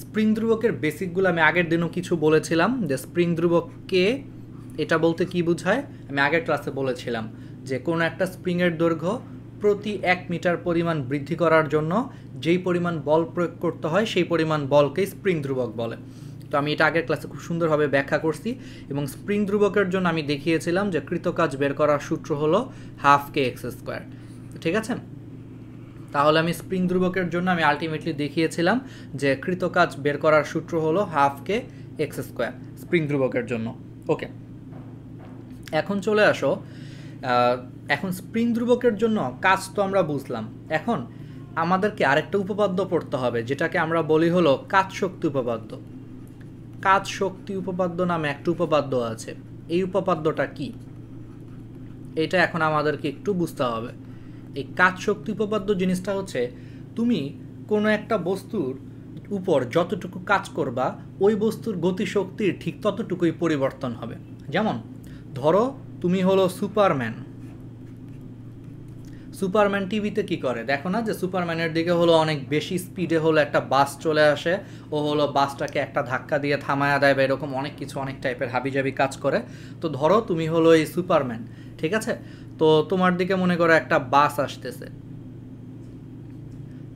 Spring ধ্রুবকের বেসিকগুলো আমি আগের দিনও কিছু বলেছিলাম যে স্প্রিং ধ্রুবক কে, এটা বলতে কি বোঝায় আমি আগের ক্লাসে বলেছিলাম যে কোনো একটা স্প্রিংয়ের দৈর্ঘ্য প্রতি 1 মিটার পরিমাণ বৃদ্ধি করার জন্য যেই পরিমাণ বল প্রয়োগ করতে হয় সেই পরিমাণ বলকেই স্প্রিং ধ্রুবক বলে। তো আমি এটা আগের ক্লাসে খুব সুন্দরভাবে ব্যাখ্যা করছি এবং স্প্রিং ধ্রুবকের জন্য আমি দেখিয়েছিলাম যে কৃতকাজ বের করার সূত্র হলো ½ kx²। ঠিক আছে, তাহলে আমি স্প্রিং ধ্রুবকের জন্য আমি আলটিমেটলি দেখিয়েছিলাম যে কৃতকাজ বের করার সূত্র হলো ½ kx², স্প্রিং ধ্রুবকের জন্য। ওকে, এখন চলে আসো, এখন স্প্রিং ধ্রুবকের জন্য কাজ তো আমরা বুঝলাম। এখন আমাদেরকে আরেকটা উপপাদ্য পড়তে হবে যেটাকে আমরা বলি হলো কাজ শক্তি উপপাদ্য। কাজ শক্তি উপপাদ্য নামে একটা উপপাদ্য আছে। এই উপপাদ্যটা কি, এটা এখন আমাদেরকে একটু বুঝতে হবে। এই কাজ শক্তি উপপাদ্য জিনিসটা হচ্ছে তুমি কোনো একটা বস্তুর উপর যতটুকু কাজ করবা ওই বস্তুর গতিশক্তির ঠিক ততটুকুই পরিবর্তন হবে। যেমন ধরো তুমি হলো সুপারম্যান। সুপারম্যান টিভিতে কি করে দেখো না, যে সুপারম্যানের দিকে হলো অনেক বেশি স্পিডে হলো একটা বাস চলে আসে, ও হলো বাসটাকে একটা ধাক্কা দিয়ে থামায়া দেয় বা এরকম অনেক কিছু অনেক টাইপের হাবিজাবি কাজ করে। তো ধরো তুমি হলো এই সুপারম্যান, ঠিক আছে, তো তোমার দিকে মনে করো একটা বাস আসতেছে।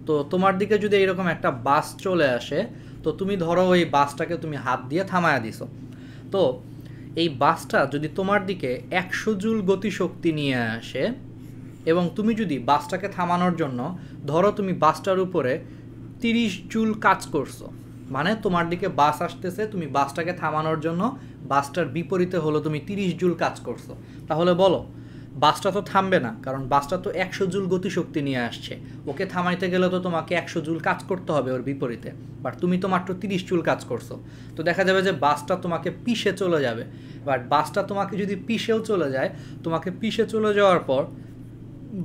তো তোমার দিকে যদি এরকম একটা বাস চলে আসে, তো তুমি ধরো ওই বাসটাকে তুমি হাত দিয়ে থামায়া দিছো। তো এই বাসটা যদি তোমার দিকে 100 জুল গতিশক্তি নিয়ে আসে এবং তুমি যদি বাসটাকে থামানোর জন্য ধরো তুমি বাসটার উপরে 30 জুল কাজ করছো, মানে তোমার দিকে বাস আসতেছে, তুমি বাসটাকে থামানোর জন্য বাসটার বিপরীতে হলো তুমি 30 জুল কাজ করছো, তাহলে বলো বাসটা তো থামবে না, কারণ বাসটা তো 100 জুল গতিশক্তি নিয়ে আসছে। ওকে থামাইতে গেলে তো তোমাকে 100 জুল কাজ করতে হবে ওর বিপরীতে, বাট তুমি তো মাত্র 30 জুল কাজ করছো। তো দেখা যাবে যে বাসটা তোমাকে পিষে চলে যাবে। বাট বাসটা তোমাকে যদি পিষেও চলে যায়, তোমাকে পিষে চলে যাওয়ার পর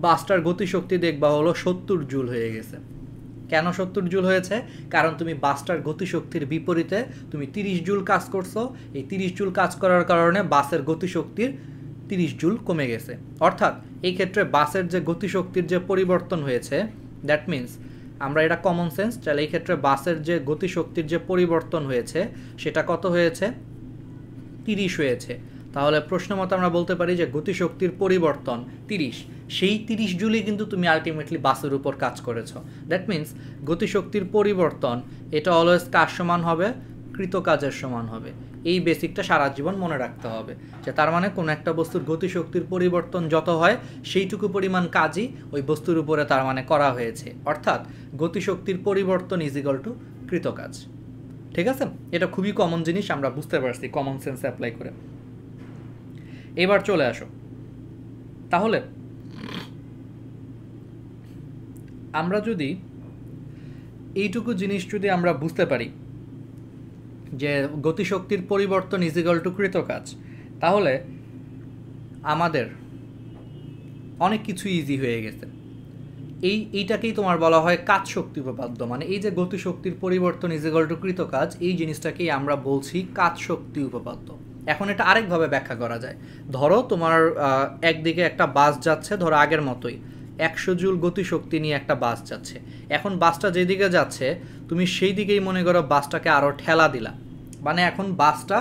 বাসটার গতিশক্তি দেখবা হলো 70 জুল হয়ে গেছে। কেন 70 জুল হয়েছে? কারণ তুমি বাসটার গতিশক্তির বিপরীতে তুমি 30 জুল কাজ করছো। এই 30 জুল কাজ করার কারণে বাসের গতিশক্তির 30 জুল কমে গেছে। অর্থাৎ এই ক্ষেত্রে বাসের যে গতিশক্তির যে পরিবর্তন হয়েছে, দ্যাট মিন্স আমরা এটা কমন সেন্স, তাহলে এই ক্ষেত্রে বাসের যে গতিশক্তির যে পরিবর্তন হয়েছে সেটা কত হয়েছে? 30 হয়েছে। তাহলে প্রশ্ন মতো আমরা বলতে পারি যে গতিশক্তির পরিবর্তন 30, সেই 30 জুলই কিন্তু তুমি আলটিমেটলি বাসের উপর কাজ করেছো। দ্যাট মিন্স গতিশক্তির পরিবর্তন এটা অলওয়েজ কার সমান হবে? কৃতকাজের সমান হবে। এই বেসিকটা সারা জীবন মনে রাখতে হবে, যে তার মানে কোনো একটা বস্তুর গতিশক্তির পরিবর্তন যত হয় সেইটুকু পরিমাণ কাজই ওই বস্তুর উপরে তার মানে করা হয়েছে। অর্থাৎ গতিশক্তির পরিবর্তন ইজ ইকুয়াল টু কৃতকাজ। ঠিক আছে, এটা খুবই কমন জিনিস, আমরা বুঝতে পারছি কমন সেন্স অ্যাপ্লাই করে। এবার চলে আসো, তাহলে আমরা যদি এইটুকু জিনিস যদি আমরা বুঝতে পারি যে গতিশক্তির পরিবর্তন ইজ ইকুয়াল টু কৃতকাজ, তাহলে আমাদের অনেক কিছু ইজি হয়ে গেছে। এইটাকেই তোমার বলা হয় কাজ শক্তি উপপাদ্য। মানে এই যে গতিশক্তির পরিবর্তন ইজ ইকুয়াল টু কৃতকাজ, এই জিনিসটাকেই আমরা বলছি কাজ শক্তি উপপাদ্য। এখন এটা আরেকভাবে ব্যাখ্যা করা যায়। ধরো তোমার একদিকে একটা বাস যাচ্ছে, ধরো আগের মতোই 100 জুল গতিশক্তি নিয়ে একটা বাস যাচ্ছে। এখন বাসটা যেদিকে যাচ্ছে তুমি সেই দিকেই মনে করো বাসটাকে আরও ঠেলা দিলা, মানে এখন বাসটা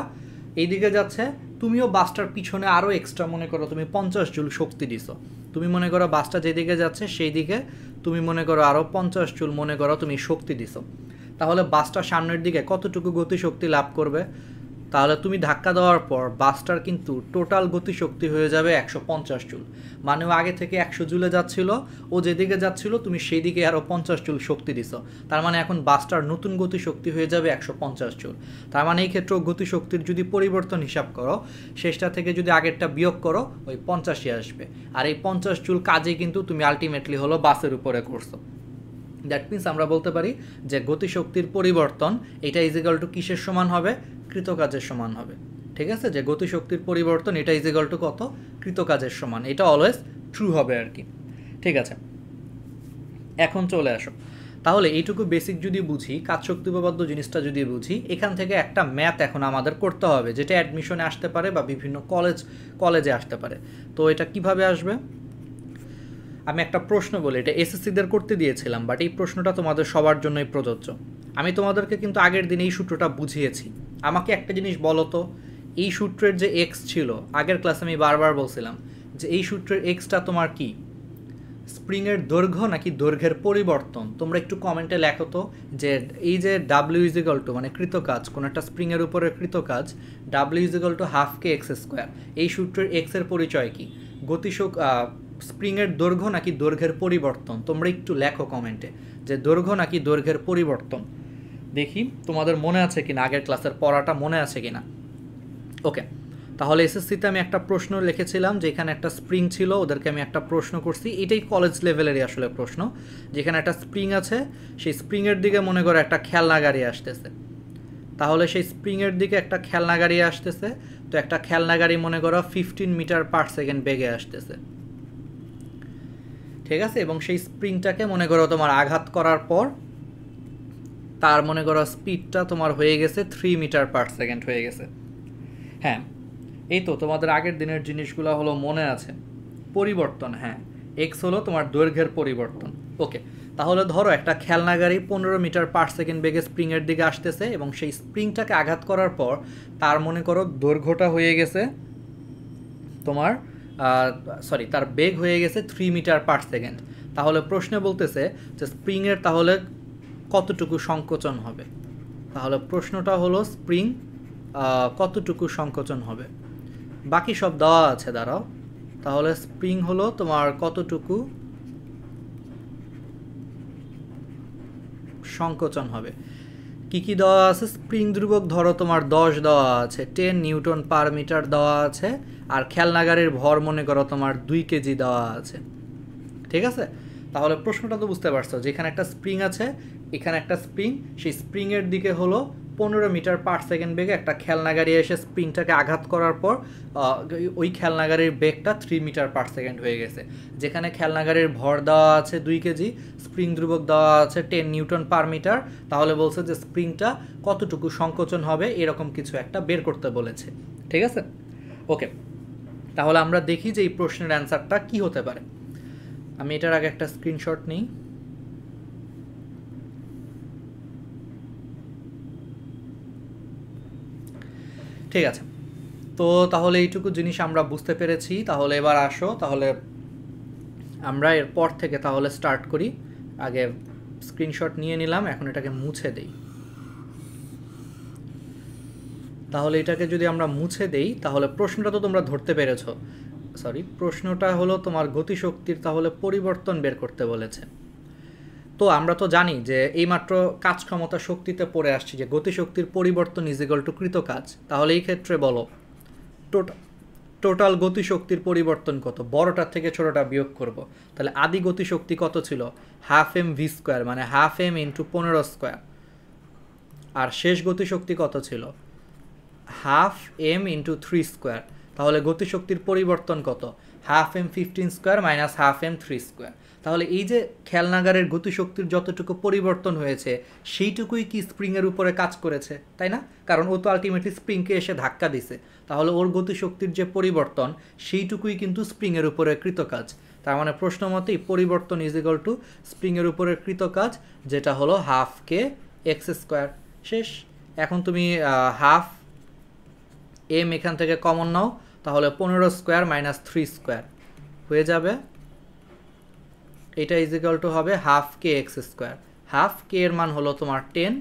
এই দিকে যাচ্ছে, তুমিও বাসটার পিছনে আরও এক্সট্রা মনে করো তুমি 50 জুল শক্তি দিছো। তুমি মনে করো বাসটা যেদিকে যাচ্ছে সেই দিকে তুমি মনে করো আরও 50 জুল মনে করো তুমি শক্তি দিছো। তাহলে বাসটা সামনের দিকে কতটুকু গতিশক্তি লাভ করবে? তাহলে তুমি ধাক্কা দেওয়ার পর বাসটার কিন্তু টোটাল গতিশক্তি হয়ে যাবে 150 জুল। মানে ও আগে থেকে 100 জুলে যাচ্ছিল, ও যেদিকে যাচ্ছিল তুমি সেই দিকে আরও 50 জুল শক্তি দিছো। তার মানে এখন বাসটার নতুন গতিশক্তি হয়ে যাবে 150 জুল। তার মানে এই ক্ষেত্রে গতিশক্তির যদি পরিবর্তন হিসাব করো, শেষটা থেকে যদি আগেরটা বিয়োগ করো ওই 50ই আসবে। আর এই 50 জুল কাজেই কিন্তু তুমি আলটিমেটলি হলো বাসের উপরে করছো। দ্যাট মিন্স আমরা বলতে পারি যে গতিশক্তির পরিবর্তন এটা ইজ ইকুয়াল টু কিসের সমান হবে? কৃতকাজের সমান হবে। ঠিক আছে, যে গতিশক্তির পরিবর্তন এটা ইজ ইকুয়াল টু কত? কৃতকাজের সমান। এটা অলওয়েজ ট্রু হবে আর কি। ঠিক আছে, এখন চলে আসো, তাহলে এইটুকু বেসিক যদি বুঝি, কাজ শক্তি উপপাদ্য জিনিসটা যদি বুঝি, এখান থেকে একটা ম্যাথ এখন আমাদের করতে হবে যেটা অ্যাডমিশনে আসতে পারে বা বিভিন্ন কলেজে আসতে পারে। তো এটা কিভাবে আসবে? আমি একটা প্রশ্ন বলি, এটা এসএসসিদের করতে দিয়েছিলাম, বাট এই প্রশ্নটা তোমাদের সবার জন্যই প্রযোজ্য। আমি তোমাদেরকে কিন্তু আগের দিন এই সূত্রটা বুঝিয়েছি। আমাকে একটা জিনিস বলো তো, এই সূত্রের যে এক্স ছিল, আগের ক্লাসে আমি বারবার বলছিলাম যে এই সূত্রের এক্সটা তোমার কি, স্প্রিংয়ের দৈর্ঘ্য নাকি দৈর্ঘ্যের পরিবর্তন? তোমরা একটু কমেন্টে লেখো তো যে এই যে ডাব্লিউ ইজ ইকুয়াল টু মানে কৃতকাজ, কোনো একটা স্প্রিংয়ের উপরে কৃতকাজ, W is equal to half K x square, এই সূত্রের এক্সের পরিচয় কি? স্প্রিংয়ের দৈর্ঘ্য নাকি দৈর্ঘ্যের পরিবর্তন? তোমরা একটু লেখো কমেন্টে যে দৈর্ঘ্য নাকি দৈর্ঘ্যের পরিবর্তন। দেখি তোমাদের মনে আছে কিনা, আগের ক্লাসের পড়াটা মনে আছে কিনা। ওকে, তাহলে এসএসসিতে আমি একটা প্রশ্ন লিখেছিলাম, যেখানে একটা স্প্রিং ছিল, ওদেরকে আমি একটা প্রশ্ন করছি, এটাই কলেজ লেভেলেরই আসলে প্রশ্ন, যেখানে একটা স্প্রিং আছে, সেই স্প্রিংয়ের দিকে মনে করো একটা খেলনা গাড়ি আসতেছে। তাহলে সেই স্প্রিংয়ের দিকে একটা খেলনা গাড়ি আসতেছে, তো একটা খেলনা গাড়ি মনে করো 15 মিটার পার সেকেন্ড বেগে আসতেছে, ঠিক আছে? এবং সেই স্প্রিংটাকে মনে করো তোমার আঘাত করার পর তার মনে করো স্পিডটা তোমার হয়ে গেছে 3 মিটার পার সেকেন্ড হয়ে গেছে। হ্যাঁ, এই তো তোমাদের আগের দিনের জিনিসগুলো হলো মনে আছে। পরিবর্তন, হ্যাঁ, এক্স হলো তোমার দৈর্ঘ্যের পরিবর্তন। ওকে, তাহলে ধরো একটা খেলনা গাড়ি 15 মিটার পার সেকেন্ড বেগে স্প্রিংয়ের দিকে আসতেছে, এবং সেই স্প্রিংটাকে আঘাত করার পর তার মনে করো দৈর্ঘ্যটা হয়ে গেছে তোমার তার বেগ হয়ে গেছে 3 মিটার পার সেকেন্ড। তাহলে প্রশ্নে বলতেছে যে স্প্রিংয়ের তাহলে কতটুকু সংকোচন হবে? তাহলে প্রশ্নটা হলো স্প্রিং কতটুকু সংকোচন হবে। বাকি সব দেওয়া আছে, দাঁড়াও। তাহলে স্প্রিং হলো তোমার কতটুকু সংকোচন হবে। কি কি দেওয়া আছে? স্প্রিং ধ্রুবক ধরো তোমার 10 দেওয়া আছে, 10 নিউটন পার মিটার দেওয়া আছে, আর খেলনা গাড়ির ভর মনে করো তোমার 2 কেজি দেওয়া আছে, ঠিক আছে? তাহলে প্রশ্নটা তো বুঝতে পারছো, যেখানে একটা স্প্রিং আছে, এখানে একটা স্প্রিং, সেই স্প্রিংয়ের দিকে হলো 15 মিটার পার সেকেন্ড বেগে একটা খেলনা গাড়ি এসে স্প্রিংটাকে আঘাত করার পর ওই খেলনা গাড়ির বেগটা 3 মিটার পার সেকেন্ড হয়ে গেছে। যেখানে খেলনা গাড়ির ভর দেওয়া আছে 2 কেজি, স্প্রিং ধ্রুবক দেওয়া আছে 10 নিউটন পার মিটার, তাহলে বলছে যে স্প্রিংটা কতটুকু সংকোচন হবে, এরকম কিছু একটা বের করতে বলেছে, ঠিক আছে? ওকে, তাহলে আমরা দেখি যে এই প্রশ্নের অ্যান্সারটা কি হতে পারে। আমি এটার আগে একটা স্ক্রিনশট নিই। ঠিক আছে, তো তাহলে এইটুকু জিনিস আমরা বুঝতে পেরেছি। তাহলে এবার আসো, তাহলে আমরা এরপর থেকে তাহলে স্টার্ট করি। আগে স্ক্রিনশট নিয়ে নিলাম, এখন এটাকে মুছে দেই। তাহলে এটাকে যদি আমরা মুছে দেই, তাহলে প্রশ্নটা তো তোমরা ধরতে পেরেছো। প্রশ্নটা হলো তোমার গতিশক্তির তাহলে পরিবর্তন বের করতে বলেছে। তো আমরা তো জানি যে এইমাত্র কাজ ক্ষমতা শক্তিতে পড়ে আসছি যে গতিশক্তির পরিবর্তন ইজ ইকুয়াল টু কৃতকাজ। তাহলে এই ক্ষেত্রে বলো টোটাল গতিশক্তির পরিবর্তন কত? বড়টার থেকে ছোটটা বিয়োগ করব। তাহলে আদি গতিশক্তি কত ছিল? হাফ এম ভি স্কোয়ার, মানে হাফ এম ইন্টু 15 স্কোয়ার। আর শেষ গতিশক্তি কত ছিল? Half M into 3 square. তাহলে গতিশক্তির পরিবর্তন কত? Half M 15 square minus half M 3 square. তাহলে এই যে খেলনাগারের গতিশক্তির যতটুকু পরিবর্তন হয়েছে সেইটুকুই কি স্প্রিংয়ের উপরে কাজ করেছে, তাই না? কারণ ও তো আলটিমেটলি স্প্রিংকে এসে ধাক্কা দিছে, তাহলে ওর গতিশক্তির যে পরিবর্তন সেইটুকুই কিন্তু স্প্রিংয়ের উপরে কৃতকাজ। তার মানে প্রশ্ন মতেই পরিবর্তন ইজ ইকুয়াল টু স্প্রিংয়ের উপরে কৃতকাজ, যেটা হলো হাফ কে এক্স স্কোয়ার। শেষ। এখন তুমি হাফ এম এখান থেকে কমন নাও, তাহলে 15 স্কোয়ার মাইনাস 3 স্কোয়ার হয়ে যাবে। এটা ইজ ইকুয়াল টু হবে half K x square. Half কে এর মান হলো তোমার 10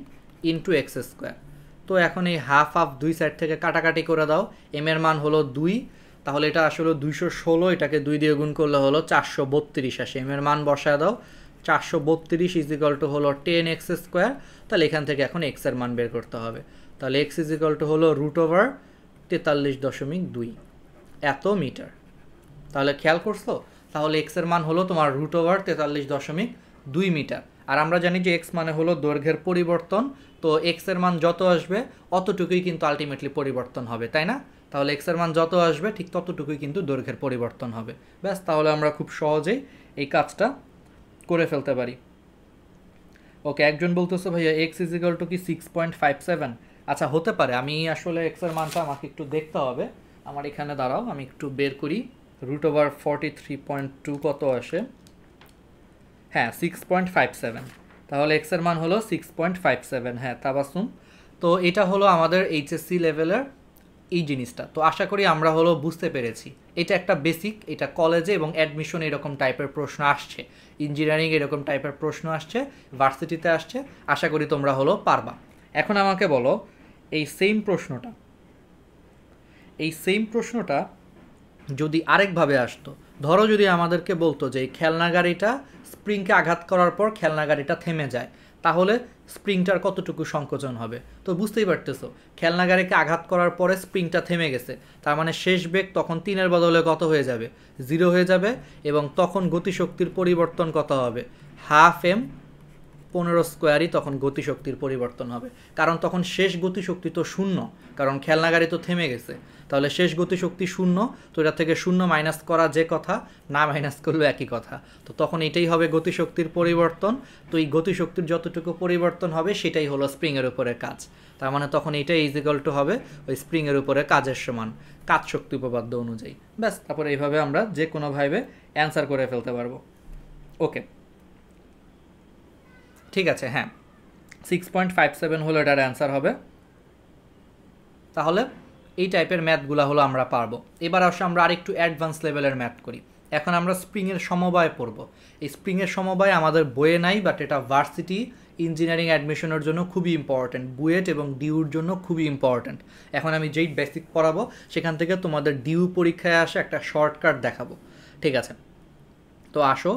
ইন্টু এক্স স্কোয়ার। তো এখন এই হাফ হাফ দুই সাইড থেকে কাটাকাটি করে দাও। এম এর মান হলো 2, তাহলে এটা আসলে 216, এটাকে 2 দিয়ে গুণ করলে হলো 432 আসে। এম এর মান বসায় দাও, 432 ইজ ইকুয়াল টু হলো 10 এক্স স্কোয়ার। তাহলে এখান থেকে এখন এক্স এর মান বের করতে হবে। তাহলে এক্স ইজ ইকুয়াল টু হলো √43.2 এত মিটার। তাহলে খেয়াল করছো, তাহলে এক্স এর মান হলো তোমার √43.2 মিটার। আর আমরা জানি যে এক্স মানে হলো দৈর্ঘ্যের পরিবর্তন, তো এক্স এর মান যত আসবে অতটুকুই কিন্তু আলটিমেটলি পরিবর্তন হবে, তাই না? তাহলে এক্স এর মান যত আসবে ঠিক ততটুকুই কিন্তু দৈর্ঘ্যের পরিবর্তন হবে। ব্যাস, তাহলে আমরা খুব সহজেই এই কাজটা করে ফেলতে পারি। ওকে, একজন বলতেছে ভাইয়া এক্স ইজ ইকুয়াল টু কি 6.57? আচ্ছা, হতে পারে। আমি আসলে এক্স এর মানটা আমাকে একটু দেখতে হবে। আমার এখানে দাঁড়াও, আমি একটু বের করি √43.2 কত আসে। হ্যাঁ 6.57, তাহলে এক্স এর মান হলো 6.57। হ্যাঁ তাবাসুম, তো এটা হলো আমাদের এইচএসসি লেভেলের এই জিনিসটা। তো আশা করি আমরা হলো বুঝতে পেরেছি, এটা একটা বেসিক, এটা কলেজে এবং অ্যাডমিশন এরকম টাইপের প্রশ্ন আসছে, ইঞ্জিনিয়ারিং এরকম টাইপের প্রশ্ন আসছে, ভার্সিটিতে আসছে, আশা করি তোমরা হলো পারবা। এখন আমাকে বলো এই সেম প্রশ্নটা যদি আরেকভাবে আসতো, ধরো যদি আমাদেরকে বলতো যে এই খেলনা গাড়িটা স্প্রিংকে আঘাত করার পর খেলনা গাড়িটা থেমে যায়, তাহলে স্প্রিংটার কতটুকু সংকোচন হবে? তো বুঝতেই পারতেছো, খেলনা গাড়িকে আঘাত করার পরে স্প্রিংটা থেমে গেছে, তার মানে শেষ বেগ তখন 3-এর বদলে কত হয়ে যাবে? 0 হয়ে যাবে, এবং তখন গতিশক্তির পরিবর্তন কত হবে? 1/2 m 15 স্কোয়ারই তখন গতিশক্তির পরিবর্তন হবে, কারণ তখন শেষ গতিশক্তি তো শূন্য, কারণ খেলনা গাড়ি তো থেমে গেছে, তাহলে শেষ গতিশক্তি শূন্য, তো এটা থেকে শূন্য মাইনাস করা যে কথা, না মাইনাস করলেও একই কথা, তো তখন এটাই হবে গতিশক্তির পরিবর্তন। তো এই গতিশক্তির যতটুকু পরিবর্তন হবে সেটাই হলো স্প্রিংয়ের উপরে কাজ, তার মানে তখন এটাই ইজিক্যাল টু হবে ওই স্প্রিংয়ের উপরে কাজের সমান, কাজ শক্তি উপপাদ্য অনুযায়ী। ব্যাস, তারপরে এইভাবে আমরা যে কোনোভাবে অ্যান্সার করে ফেলতে পারবো। ওকে ঠিক আছে, হ্যাঁ 6.57 হলো এটার অ্যান্সার হবে। তাহলে এই টাইপের ম্যাথগুলো হলো আমরা পারবো। এবার আসলে আমরা আরেকটু অ্যাডভান্স লেভেলের ম্যাথ করি। এখন আমরা স্প্রিংয়ের সমবায় পড়ব। এই স্প্রিংয়ের সমবায় আমাদের বইয়ে নাই, বাট এটা ভার্সিটি ইঞ্জিনিয়ারিং অ্যাডমিশনের জন্য খুবই ইম্পর্ট্যান্ট, বুয়েট এবং ডিউর জন্য খুবই ইম্পর্ট্যান্ট। এখন আমি যেই বেসিক পড়াবো সেখান থেকে তোমাদের ডিউ পরীক্ষায় আসে একটা শর্টকাট দেখাবো, ঠিক আছে? তো আসো,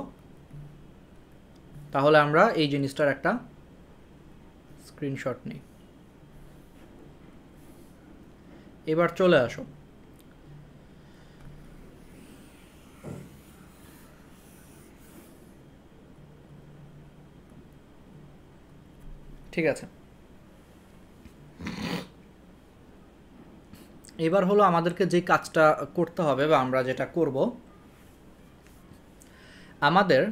তাহলে আমরা এই জিনিসটার একটা স্ক্রিনশট নিই। এবার চলে আসো, ঠিক আছে? এবার হলো আমাদেরকে যে কাজটা করতে হবে, বা আমরা যেটা করব, আমাদের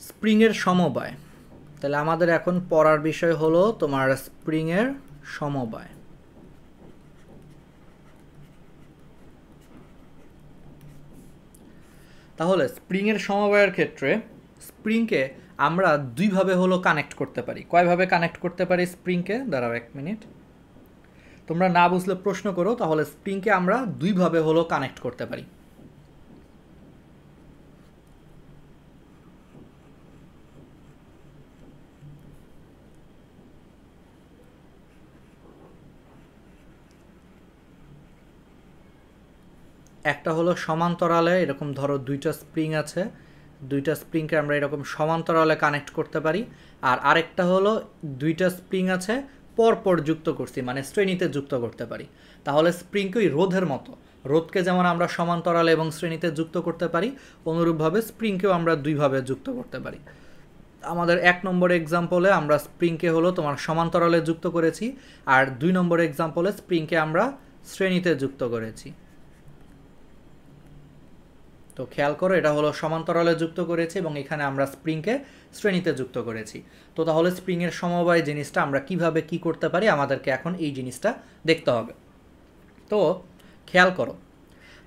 স্প্রিংয়ের সমবায়, তাহলে আমাদের এখন পড়ার বিষয় হলো তোমার স্প্রিংয়ের সমবায়। তাহলে স্প্রিংয়ের সমবায়ের ক্ষেত্রে স্প্রিংকে আমরা দুইভাবে হলো কানেক্ট করতে পারি। কয়ভাবে কানেক্ট করতে পারি স্প্রিংকে? দাঁড়াও 1 মিনিট, তোমরা না বুঝলে প্রশ্ন করো। তাহলে স্প্রিংকে আমরা দুইভাবে হলো কানেক্ট করতে পারি। একটা হলো সমান্তরালে, এরকম ধরো দুইটা স্প্রিং আছে, দুইটা স্প্রিংকে আমরা এরকম সমান্তরালে কানেক্ট করতে পারি। আর আরেকটা হলো দুইটা স্প্রিং আছে পরপর যুক্ত করছি, মানে শ্রেণীতে যুক্ত করতে পারি। তাহলে স্প্রিংকে ওই রোধের মতো, রোধকে যেমন আমরা সমান্তরালে এবং শ্রেণীতে যুক্ত করতে পারি, অনুরূপভাবে স্প্রিংকেও আমরা দুইভাবে যুক্ত করতে পারি। আমাদের 1 নম্বর এক্সাম্পলে আমরা স্প্রিংকে হলো তোমার সমান্তরালে যুক্ত করেছি, আর 2 নম্বর এক্সাম্পলে স্প্রিংকে আমরা শ্রেণীতে যুক্ত করেছি। তো খেয়াল করো, এটা হলো সমান্তরালে যুক্ত করেছি এবং এখানে আমরা স্প্রিংকে শ্রেণীতে যুক্ত করেছি। তো তাহলে স্প্রিংয়ের সমবায় জিনিসটা আমরা কিভাবে কি করতে পারি, আমাদেরকে এখন এই জিনিসটা দেখতে হবে। তো খেয়াল করো,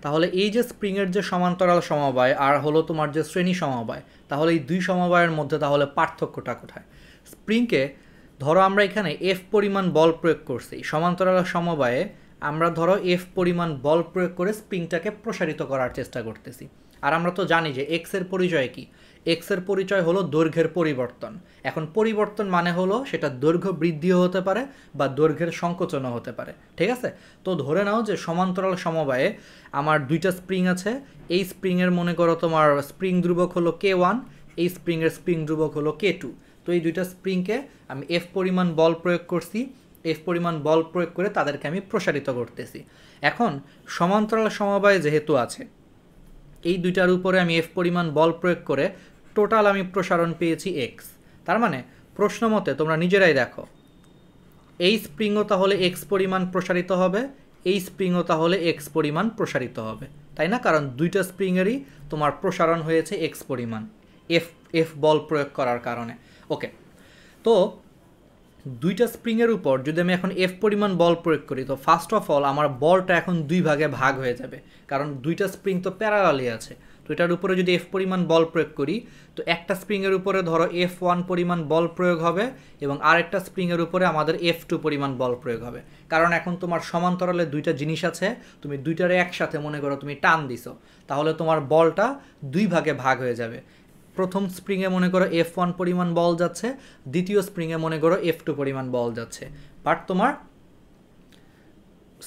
তাহলে এই যে স্প্রিংয়ের যে সমান্তরাল সমবায় আর হলো তোমার যে শ্রেণী সমবায়, তাহলে এই দুই সমবায়ের মধ্যে তাহলে পার্থক্যটা কোথায়? স্প্রিংকে ধরো আমরা এখানে এফ পরিমাণ বল প্রয়োগ করছি, সমান্তরাল সমবায়ে আমরা ধরো এফ পরিমাণ বল প্রয়োগ করে স্প্রিংটাকে প্রসারিত করার চেষ্টা করতেছি। আর আমরা তো জানি যে এক্সের পরিচয় কি? এক্সের পরিচয় হলো দৈর্ঘ্যের পরিবর্তন। এখন পরিবর্তন মানে হলো সেটা দৈর্ঘ্য বৃদ্ধিও হতে পারে বা দৈর্ঘ্যের সংকোচনও হতে পারে, ঠিক আছে? তো ধরে নাও যে সমান্তরাল সমবায়ে আমার দুইটা স্প্রিং আছে, এই স্প্রিংয়ের মনে করো তোমার স্প্রিং ধ্রুবক হলো K1, এই স্প্রিংয়ের স্প্রিং ধ্রুবক হলো K2। তো এই দুইটা স্প্রিংকে আমি এফ পরিমাণ বল প্রয়োগ করছি, এফ পরিমাণ বল প্রয়োগ করে তাদেরকে আমি প্রসারিত করতেছি। এখন সমান্তরাল সমবায় যেহেতু আছে, এই দুইটার উপরে আমি এফ পরিমাণ বল প্রয়োগ করে টোটাল আমি প্রসারণ পেয়েছি এক্স। তার মানে প্রশ্ন মতে তোমরা নিজেরাই দেখো, এই স্প্রিংও তাহলে এক্স পরিমাণ প্রসারিত হবে, এই স্প্রিংও তাহলে এক্স পরিমাণ প্রসারিত হবে, তাই না? কারণ দুইটা স্প্রিংয়েরই তোমার প্রসারণ হয়েছে এক্স পরিমাণ এফ বল প্রয়োগ করার কারণে। ওকে, তো দুইটা স্প্রিংয়ের উপর যদি আমি এখন এফ পরিমাণ বল প্রয়োগ করি, তো ফার্স্ট অফ অল আমার বলটা এখন দুই ভাগে ভাগ হয়ে যাবে, কারণ দুইটা স্প্রিং তো প্যারালালি আছে। তো এটার উপরে যদি এফ পরিমাণ বল প্রয়োগ করি, তো একটা স্প্রিংয়ের উপরে ধরো F1 পরিমাণ বল প্রয়োগ হবে এবং আরেকটা স্প্রিংয়ের উপরে আমাদের F2 পরিমাণ বল প্রয়োগ হবে। কারণ এখন তোমার সমান্তরালে দুইটা জিনিস আছে, তুমি দুইটারে একসাথে মনে করো তুমি টান দিছো, তাহলে তোমার বলটা দুই ভাগে ভাগ হয়ে যাবে। প্রথম স্প্রিংয়ে মনে করো F1 পরিমাণ বল যাচ্ছে, দ্বিতীয় স্প্রিংয়ে মনে করো F2 পরিমাণ বল যাচ্ছে। বাট তোমার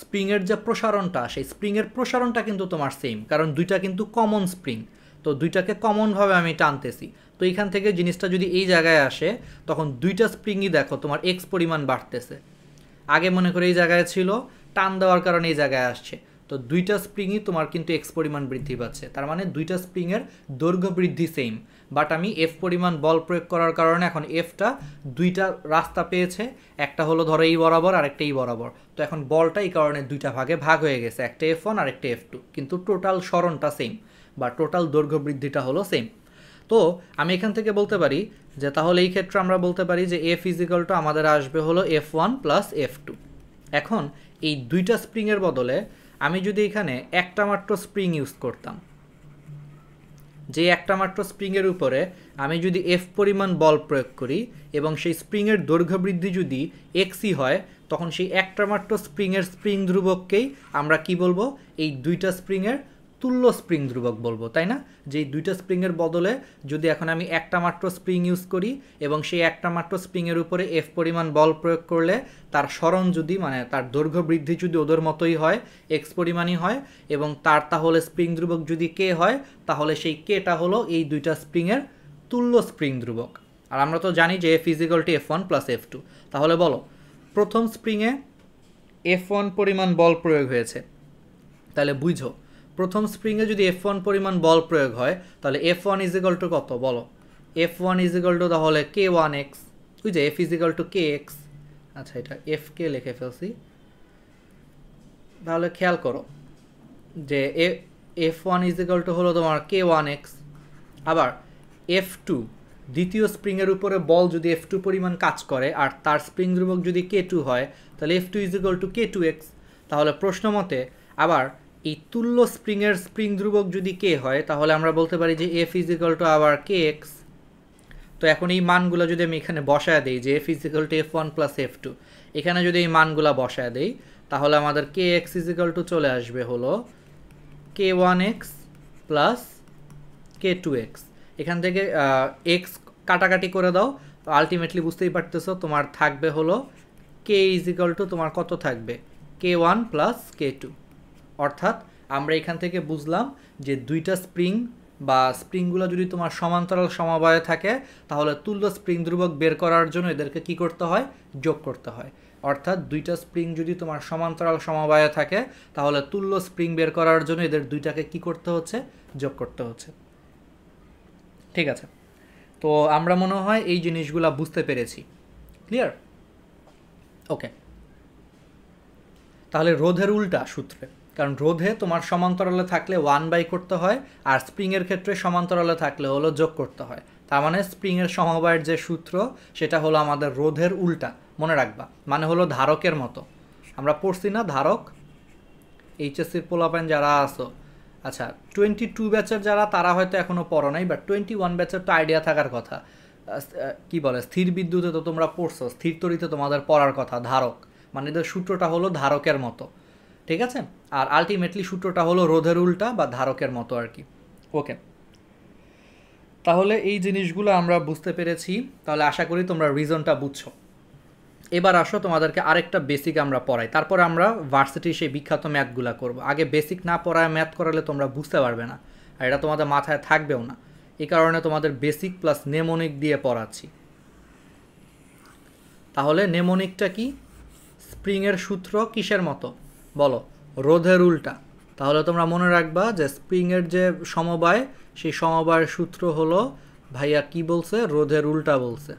স্প্রিংয়ের যে প্রসারণটা, সেই স্প্রিংয়ের প্রসারণটা কিন্তু তোমার সেম, কারণ দুইটা কিন্তু কমন স্প্রিং। তো দুইটাকে কমনভাবে আমি টানতেছি। তো এইখান থেকে জিনিসটা যদি এই জায়গায় আসে, তখন দুইটা স্প্রিংই দেখো তোমার এক্স পরিমাণ বাড়তেছে। আগে মনে করে এই জায়গায় ছিল, টান দেওয়ার কারণে এই জায়গায় আসছে। তো দুইটা স্প্রিংই তোমার কিন্তু এক্স পরিমাণ বৃদ্ধি পাচ্ছে, তার মানে দুইটা স্প্রিংয়ের দৈর্ঘ্য বৃদ্ধি সেম। বাট আমি এফ পরিমাণ বল প্রয়োগ করার কারণে এখন এফটা দুইটা রাস্তা পেয়েছে, একটা হলো ধরো এই বরাবর আর একটা এই বরাবর। তো এখন বলটা এই কারণে দুইটা ভাগে ভাগ হয়ে গেছে, একটা F1 আর একটা F2, কিন্তু টোটাল সরণটা সেম বা টোটাল দৈর্ঘ্য বৃদ্ধিটা হলো সেম। তো আমি এখান থেকে বলতে পারি যে তাহলে এই ক্ষেত্রে আমরা বলতে পারি যে এফ ইজিক্যাল টু আমাদের আসবে হলো F1 প্লাস F2। এখন এই দুইটা স্প্রিংয়ের বদলে আমি যদি এখানে একটা মাত্র স্প্রিং ইউজ করতাম, যে একটা মাত্র স্প্রিংয়ের উপরে আমি যদি এফ পরিমাণ বল প্রয়োগ করি এবং সেই স্প্রিংয়ের দৈর্ঘ্য বৃদ্ধি যদি এক্সই হয়, তখন সেই একটা মাত্র স্প্রিংয়ের স্প্রিং ধ্রুবককেই আমরা কি বলবো, এই দুইটা স্প্রিংয়ের তুল্য স্প্রিং ধ্রুবক বলবো, তাই না? যে দুইটা স্প্রিংয়ের বদলে যদি এখন আমি একটা মাত্র স্প্রিং ইউজ করি এবং সেই একটা মাত্র স্প্রিংয়ের উপরে এফ পরিমাণ বল প্রয়োগ করলে তার সরণ যদি মানে তার দৈর্ঘ্য বৃদ্ধি যদি ওদের মতোই হয়, এক্স পরিমাণই হয়, এবং তার তাহলে স্প্রিং ধ্রুবক যদি কে হয়, তাহলে সেই কেটা হলো এই দুইটা স্প্রিংয়ের তুল্য স্প্রিং ধ্রুবক। আর আমরা তো জানি যে F is equal two F1 plus F2। তাহলে বলো, প্রথম স্প্রিংয়ে F1 পরিমাণ বল প্রয়োগ হয়েছে, তাহলে বুঝো প্রথম স্প্রিংয়ে যদি F1 পরিমাণ বল প্রয়োগ হয়, তাহলে F1 ইজিক্যাল টু কত বলো? F1 ইজিক্যাল টু তাহলে K1x, ওই যে F ইজিক্যাল টু KX। আচ্ছা, এটা FK লিখে ফেলছি, তাহলে খেয়াল করো যে F1 ইজিক্যাল টু হলো তোমার K1x। আবার F2 দ্বিতীয় স্প্রিংয়ের উপরে বল যদি F2 পরিমাণ কাজ করে আর তার স্প্রিং ধ্রুবক যদি K2 হয়, তাহলে F2 ইজিক্যাল টু K2x। তাহলে প্রশ্ন মতে আবার এই তুল্য স্প্রিংয়ের স্প্রিং ধ্রুবক যদি K হয়, তাহলে আমরা বলতে পারি যে F ইজিক্যাল টু আবার KX। তো এখন এই মানগুলো যদি আমি এখানে বসায় দিই যে F is equal two F1 plus F2, এখানে যদি এই মানগুলো বসায় দিই, তাহলে আমাদের KX ইজিক্যাল টু চলে আসবে হলো K1x প্লাস K2x। এখান থেকে এক্স কাটাকাটি করে দাও, আলটিমেটলি বুঝতেই পারতেছো তোমার থাকবে হলো K ইজিক্যাল টু তোমার কত থাকবে, K1 প্লাস K2। অর্থাৎ আমরা এখান থেকে বুঝলাম যে দুইটা স্প্রিং বা স্প্রিংগুলো যদি তোমার সমান্তরাল সমবায়ে থাকে, তাহলে তুল্য স্প্রিং ধ্রুবক বের করার জন্য এদেরকে কি করতে হয়, যোগ করতে হয়। অর্থাৎ দুইটা স্প্রিং যদি তোমার সমান্তরাল সমবায়ে থাকে, তাহলে তুল্য স্প্রিং বের করার জন্য এদের দুইটাকে কি করতে হচ্ছে, যোগ করতে হচ্ছে। ঠিক আছে, তো আমরা মনে হয় এই জিনিসগুলো বুঝতে পেরেছি। ক্লিয়ার? ওকে, তাহলে রোধের উল্টা সূত্রে, কারণ রোধে তোমার সমান্তরালে থাকলে 1/, করতে হয়, আর স্প্রিংয়ের ক্ষেত্রে সমান্তরালে থাকলে হলো যোগ করতে হয়। তার মানে স্প্রিংয়ের সমবায়ের যে সূত্র, সেটা হলো আমাদের রোধের উল্টা। মনে রাখবা, মানে হলো ধারকের মতো। আমরা পড়ছি না ধারক, এইচএসসির পোলাপাইন যারা আসো, আচ্ছা 22 ব্যাচের যারা, তারা হয়তো এখনও পড়ো নাই, বাট 21 ব্যাচের তো আইডিয়া থাকার কথা। কি বলে, স্থির বিদ্যুতে তো তোমরা পড়ছো, স্থির তড়িতে তোমাদের পড়ার কথা। ধারক মানে এদের সূত্রটা হলো ধারকের মতো, ঠিক আছে? আর আলটিমেটলি সূত্রটা হলো রোধের উল্টা বা ধারকের মতো আর কি। ওকে, তাহলে এই জিনিসগুলো আমরা বুঝতে পেরেছি। তাহলে আশা করি তোমরা রিজনটা বুঝছো। এবার আসো তোমাদেরকে আরেকটা বেসিক আমরা পড়াই, তারপরে আমরা ভার্সিটির সেই বিখ্যাত ম্যাথগুলো করব। আগে বেসিক না পড়ায় ম্যাথ করালে তোমরা বুঝতে পারবে না, আর এটা তোমাদের মাথায় থাকবেও না। এই কারণে তোমাদের বেসিক প্লাস নেমোনিক দিয়ে পড়াচ্ছি। তাহলে নেমোনিকটা কি? স্প্রিংয়ের সূত্র কিসের মতো বলো? রোধের উল্টা। তাহলে তোমরা মনে রাখবা যে স্প্রিংয়ের যে সমবায়, সেই সমবায়ের সূত্র হলো, ভাইয়া কি বলছে, রোধের উল্টা বলছে।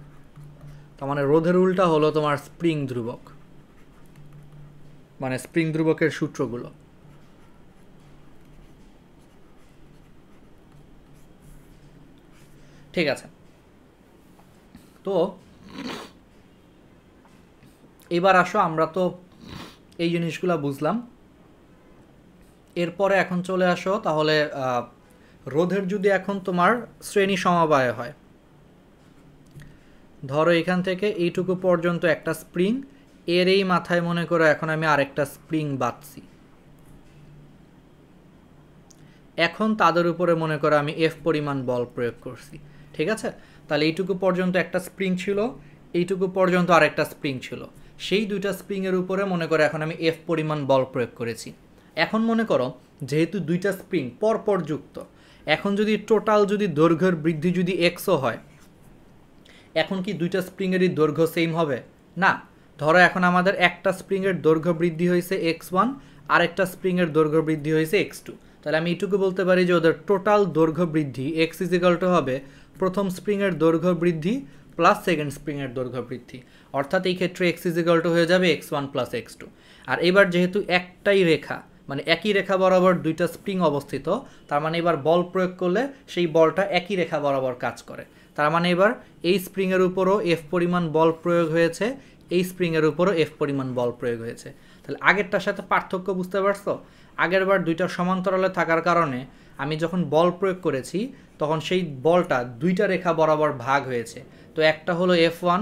তার মানে রোধের উল্টা হলো তোমার স্প্রিং ধ্রুবক, মানে স্প্রিং ধ্রুবকের সূত্রগুলো। ঠিক আছে, তো এবার আসো আমরা তো এই জিনিসগুলো বুঝলাম, এরপরে এখন চলে আসো তাহলে রোধের যদি এখন তোমার শ্রেণী সমবায় হয়, ধরো এখান থেকে এইটুকু পর্যন্ত একটা স্প্রিং, এর এই মাথায় মনে করো এখন আমি আরেকটা স্প্রিং বাঁধছি, এখন তাদের উপরে মনে করো আমি এফ পরিমাণ বল প্রয়োগ করছি, ঠিক আছে? তাহলে এইটুকু পর্যন্ত একটা স্প্রিং ছিল, এইটুকু পর্যন্ত আরেকটা স্প্রিং ছিল, সেই দুইটা স্প্রিংয়ের উপরে মনে করো এখন আমি এফ পরিমাণ বল প্রয়োগ করেছি। এখন মনে করো যেহেতু দুইটা স্প্রিং পরপর যুক্ত, এখন যদি টোটাল যদি দৈর্ঘ্যের বৃদ্ধি যদি এক্সও হয়, এখন কি দুইটা স্প্রিংয়েরই দৈর্ঘ্য সেম হবে? না। ধরো এখন আমাদের একটা স্প্রিংয়ের দৈর্ঘ্য বৃদ্ধি হয়েছে x1, আরেকটা স্প্রিংয়ের দৈর্ঘ্য বৃদ্ধি হয়েছে x2, তাহলে আমি এইটুকু বলতে পারি যে ওদের টোটাল দৈর্ঘ্য বৃদ্ধি x = হবে প্রথম স্প্রিংয়ের দৈর্ঘ্য বৃদ্ধি প্লাস সেকেন্ড স্প্রিংয়ের দৈর্ঘ্য বৃদ্ধি, অর্থাৎ এই ক্ষেত্রে x = হয়ে যাবে x1 + x2। আর এবার যেহেতু একটাই রেখা, মানে একই রেখা বরাবর দুইটা স্প্রিং অবস্থিত, তার মানে এবার বল প্রয়োগ করলে সেই বলটা একই রেখা বরাবর কাজ করে, তার মানে এবার এই স্প্রিংয়ের উপরও এফ পরিমাণ বল প্রয়োগ হয়েছে, এই স্প্রিংয়ের উপরও এফ পরিমাণ বল প্রয়োগ হয়েছে। তাহলে আগেরটার সাথে পার্থক্য বুঝতে পারছো? আগেরবার দুইটা সমান্তরালে থাকার কারণে আমি যখন বল প্রয়োগ করেছি তখন সেই বলটা দুইটা রেখা বরাবর ভাগ হয়েছে, তো একটা হলো F1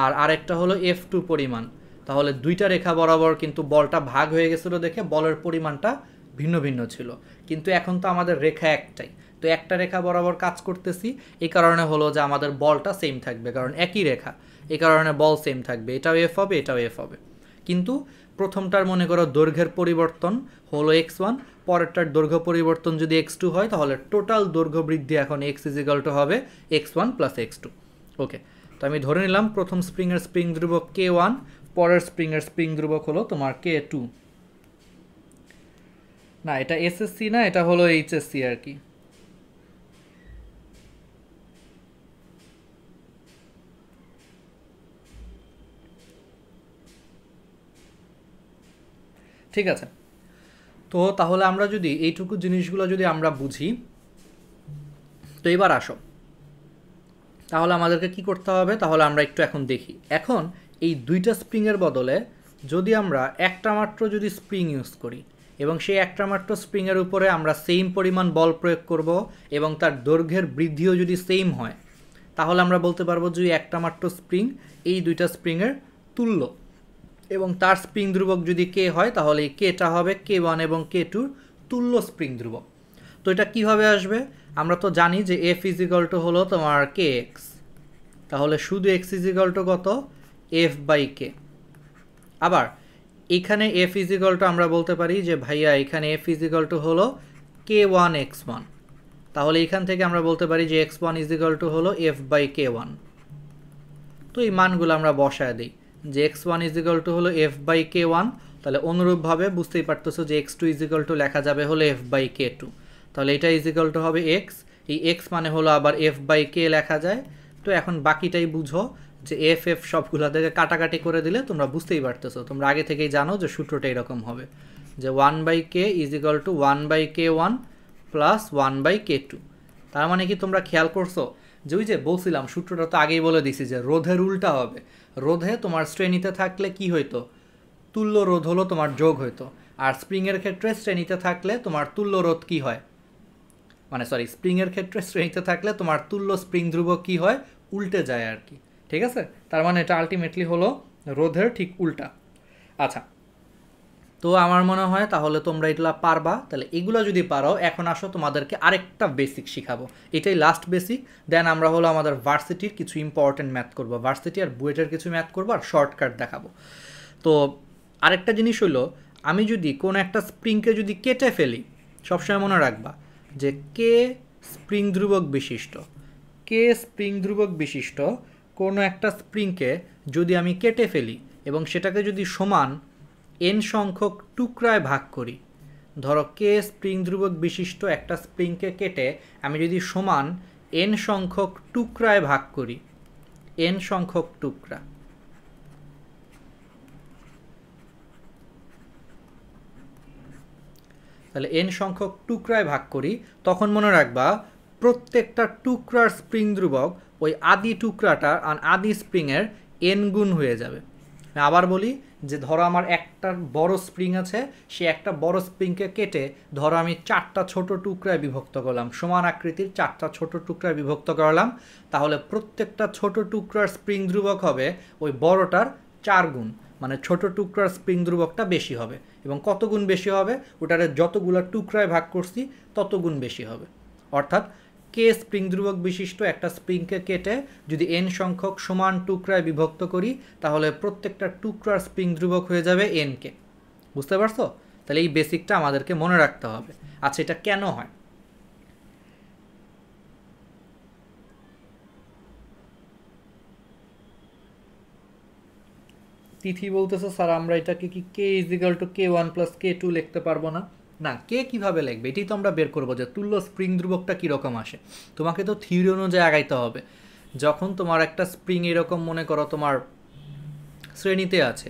আর আরেকটা হলো F2 পরিমাণ, তাহলে দুইটা রেখা বরাবর কিন্তু বলটা ভাগ হয়ে গেছিলো দেখে বলের পরিমাণটা ভিন্ন ভিন্ন ছিল, কিন্তু এখন তো আমাদের রেখা একটাই, তো একটা রেখা বরাবর কাজ করতেছি, এই কারণে হলো যে আমাদের বলটা সেম থাকবে, কারণ একই রেখা, এই কারণে বল সেম থাকবে, এটাও এফ হবে এটাও এফ হবে। কিন্তু প্রথমটার মনে করো দৈর্ঘ্যের পরিবর্তন হলো x1, পরেরটার দৈর্ঘ্য পরিবর্তন যদি x2 হয়, তাহলে টোটাল দৈর্ঘ্য বৃদ্ধি এখন x = হবে x1 + x2। ওকে, তো আমি ধরে নিলাম প্রথম স্প্রিংয়ের স্প্রিং ধ্রুবক k1, পরের স্প্রিংয়ের স্প্রিং ধ্রুবক হলো তোমার k2। না, এটা এসএসসি না, এটা হলো এইচএসসি আর কি। ঠিক আছে, তো তাহলে আমরা যদি এইটুকু জিনিসগুলো যদি আমরা বুঝি, তো এবার আসো তাহলে আমাদেরকে কি করতে হবে, তাহলে আমরা একটু এখন দেখি। এখন এই দুইটা স্প্রিংয়ের বদলে যদি আমরা একটা মাত্র যদি স্প্রিং ইউজ করি এবং সেই একটা মাত্র স্প্রিংয়ের উপরে আমরা সেম পরিমাণ বল প্রয়োগ করব এবং তার দৈর্ঘ্যের বৃদ্ধিও যদি সেম হয়, তাহলে আমরা বলতে পারবো যে একটা মাত্র স্প্রিং এই দুইটা স্প্রিংয়ের তুল্য, এবং তার স্প্রিং ধ্রুবক যদি কে হয় তাহলে এই কেটা হবে k1 এবং k2 তুল্য স্প্রিং ধ্রুবক। তো এটা কীভাবে আসবে? আমরা তো জানি যে f = হলো তোমার kx, তাহলে শুধু x = কত? f/k। আবার এখানে f = আমরা বলতে পারি যে ভাইয়া এখানে f = হলো k1x1, তাহলে এখান থেকে আমরা বলতে পারি যে x1 = হলো f/k1। তো এই মানগুলো আমরা বসায় দিই যে x1 = হলো f/k1, তাহলে অনুরূপভাবে বুঝতেই পারতেছো যে x2 = লেখা যাবে হলো f/k2, তাহলে এটা = হবে x, এই x মানে হলো আবার f/k লেখা যায়। তো এখন বাকিটাই বুঝো যে f সবগুলা থেকে কাটাকাটি করে দিলে তোমরা বুঝতেই পারতেছো, তোমরা আগে থেকেই জানো যে সূত্রটা এরকম হবে যে 1/k = 1/k1 + 1/k2। তার মানে কি তোমরা খেয়াল করছো যে ওই যে বলছিলাম সূত্রটা তো আগেই বলে দিছি যে রোধের উল্টা হবে, রোধে তোমার শ্রেণীতে থাকলে কি হইতো? তুল্য রোধ হলো তোমার যোগ হইতো, আর স্প্রিংয়ের ক্ষেত্রে শ্রেণীতে থাকলে তোমার তুল্য রোধ কি হয়, মানে সরি স্প্রিংয়ের ক্ষেত্রে শ্রেণীতে থাকলে তোমার তুল্য স্প্রিং ধ্রুবক কি হয়? উল্টে যায় আর কি, ঠিক আছে? তার মানে এটা আলটিমেটলি হলো রোধের ঠিক উল্টা। আচ্ছা, তো আমার মনে হয় তাহলে তোমরা এগুলো পারবা। তাহলে এগুলো যদি পারো, এখন আসো তোমাদেরকে আরেকটা বেসিক শিখাবো, এটাই লাস্ট বেসিক, দেন আমরা হলো আমাদের ভার্সিটির কিছু ইম্পর্টেন্ট ম্যাথ করবো, ভার্সিটি আর বুয়েটের কিছু ম্যাথ করবো আর শর্টকাট দেখাবো। তো আরেকটা জিনিস হলো, আমি যদি কোনো একটা স্প্রিংকে যদি কেটে ফেলি, সবসময় মনে রাখবা যে কে স্প্রিং ধ্রুবক বিশিষ্ট কোনো একটা স্প্রিংকে যদি আমি কেটে ফেলি এবং সেটাকে যদি সমান n সংখ্যক টুকরায় ভাগ করি, ধরো কে স্প্রিং ধ্রুবক বিশিষ্ট একটা স্প্রিংকে কেটে আমি যদি সমান n সংখ্যক টুকরায় ভাগ করি, n সংখ্যক টুকরা, তাহলে n সংখ্যক টুকরায় ভাগ করি, তখন মনে রাখবা প্রত্যেকটা টুকরার স্প্রিং ধ্রুবক ওই আদি টুকরাটা আর আদি স্প্রিংয়ের এন গুণ হয়ে যাবে। আবার বলি যে ধরো আমার একটা বড় স্প্রিং আছে, সে একটা বড় স্প্রিংকে কেটে ধরো আমি 4টা ছোট টুকরায় বিভক্ত করলাম, সমান আকৃতির 4টা ছোট টুকরায় বিভক্ত করলাম, তাহলে প্রত্যেকটা ছোট টুকরার স্প্রিং ধ্রুবক হবে ওই বড়টার 4 গুণ, মানে ছোট টুকরার স্প্রিং ধ্রুবকটা বেশি হবে। এবং কত গুণ বেশি হবে? ওটারে যতগুলো টুকরায় ভাগ করছি তত গুণ বেশি হবে। অর্থাৎ কে স্প্রিং ধ্রুবক বিশিষ্ট একটা স্প্রিংকে কেটে যদি এন সংখ্যক সমান টুকরায় বিভক্ত করি, তাহলে প্রত্যেকটা টুকরার স্প্রিং ধ্রুবক হয়ে যাবে এন কে। বুঝতে পারছো? তাহলে এই বেসিকটা আমাদেরকে মনে রাখতে হবে। আচ্ছা, এটা কেন হয়? তিথি বলতেছে স্যার আমরা এটাকে কি কে equal two K1 plus K2 লিখতে পারবো না? না, কে কিভাবে লিখবে এটাই তো আমরা বের করবো যে তুল্য স্প্রিং ধ্রুবকটা কীরকম আসে। তোমাকে তো থিওরি অনুযায়ী আগাইতে হবে। যখন তোমার একটা স্প্রিং এরকম মনে করো তোমার শ্রেণীতে আছে,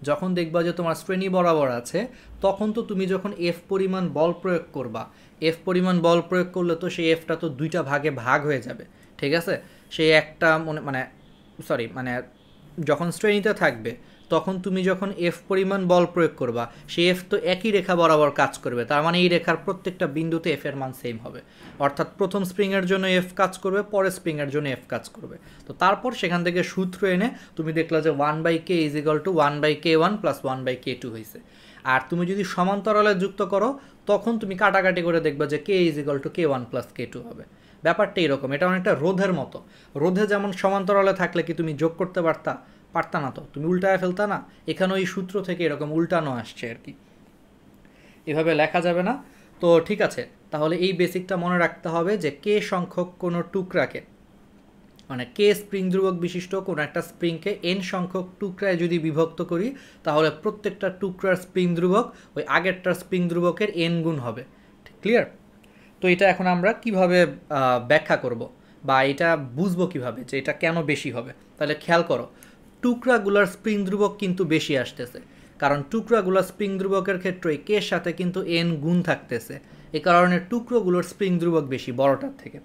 যখন দেখবা যে তোমার শ্রেণী বরাবর আছে, তখন তো তুমি যখন এফ পরিমাণ বল প্রয়োগ করবা, এফ পরিমাণ বল প্রয়োগ করলে তো সেই এফটা তো দুইটা ভাগে ভাগ হয়ে যাবে, ঠিক আছে? সেই একটা মানে যখন শ্রেণীতে থাকবে তখন তুমি যখন এফ পরিমাণ বল প্রয়োগ করবা, সেই এফ তো একই রেখা বরাবর কাজ করবে, তার মানে এই রেখার প্রত্যেকটা বিন্দুতে এফ এর মান সেম হবে। অর্থাৎ প্রথম স্প্রিংয়ের জন্য এফ কাজ করবে, পরের স্প্রিংয়ের জন্য এফ কাজ করবে। তো তারপর সেখান থেকে সূত্র এনে তুমি দেখলা যে 1/k is equal two 1/k1 plus 1/k2 হয়েছে। আর তুমি যদি সমান্তরালে যুক্ত করো তখন তুমি কাটাকাটি করে দেখবা যে k is equal two K1 plus K2 হবে। ব্যাপারটা এরকম, এটা অনেকটা রোধের মতো। রোধে যেমন সমান্তরালে থাকলে কি তুমি যোগ করতে পারতা না, তো তুমি উল্টায় ফেলতা না? এখানে ওই সূত্র থেকে এরকম উল্টানো আসছে আর কি, এভাবে লেখা যাবে না। তো ঠিক আছে, তাহলে এই বেসিকটা মনে রাখতে হবে যে কে সংখ্যক কোনো টুকরাকে, মানে কে স্প্রিং ধ্রুবক বিশিষ্ট কোনো একটা স্প্রিংকে এন সংখ্যক টুকরায় যদি বিভক্ত করি, তাহলে প্রত্যেকটা টুকরার স্প্রিং ধ্রুবক ওই আগেরটার স্প্রিং ধ্রুবকের এন গুণ হবে। ক্লিয়ার? তো এটা এখন আমরা কিভাবে ব্যাখ্যা করব বা এটা বুঝবো কিভাবে যে এটা কেন বেশি হবে? তাহলে খেয়াল করো, টুকরাগুলার স্প্রিং ধ্রুবক কিন্তু বেশি আসতেছে, কারণ টুকরাগুলার স্প্রিং ধ্রুবকের ক্ষেত্রে কে সাথে কিন্তু এন গুণ থাকতেছে, এই কারণে টুকরোগুলোর স্প্রিং ধ্রুবক বেশি বড়টার থেকে।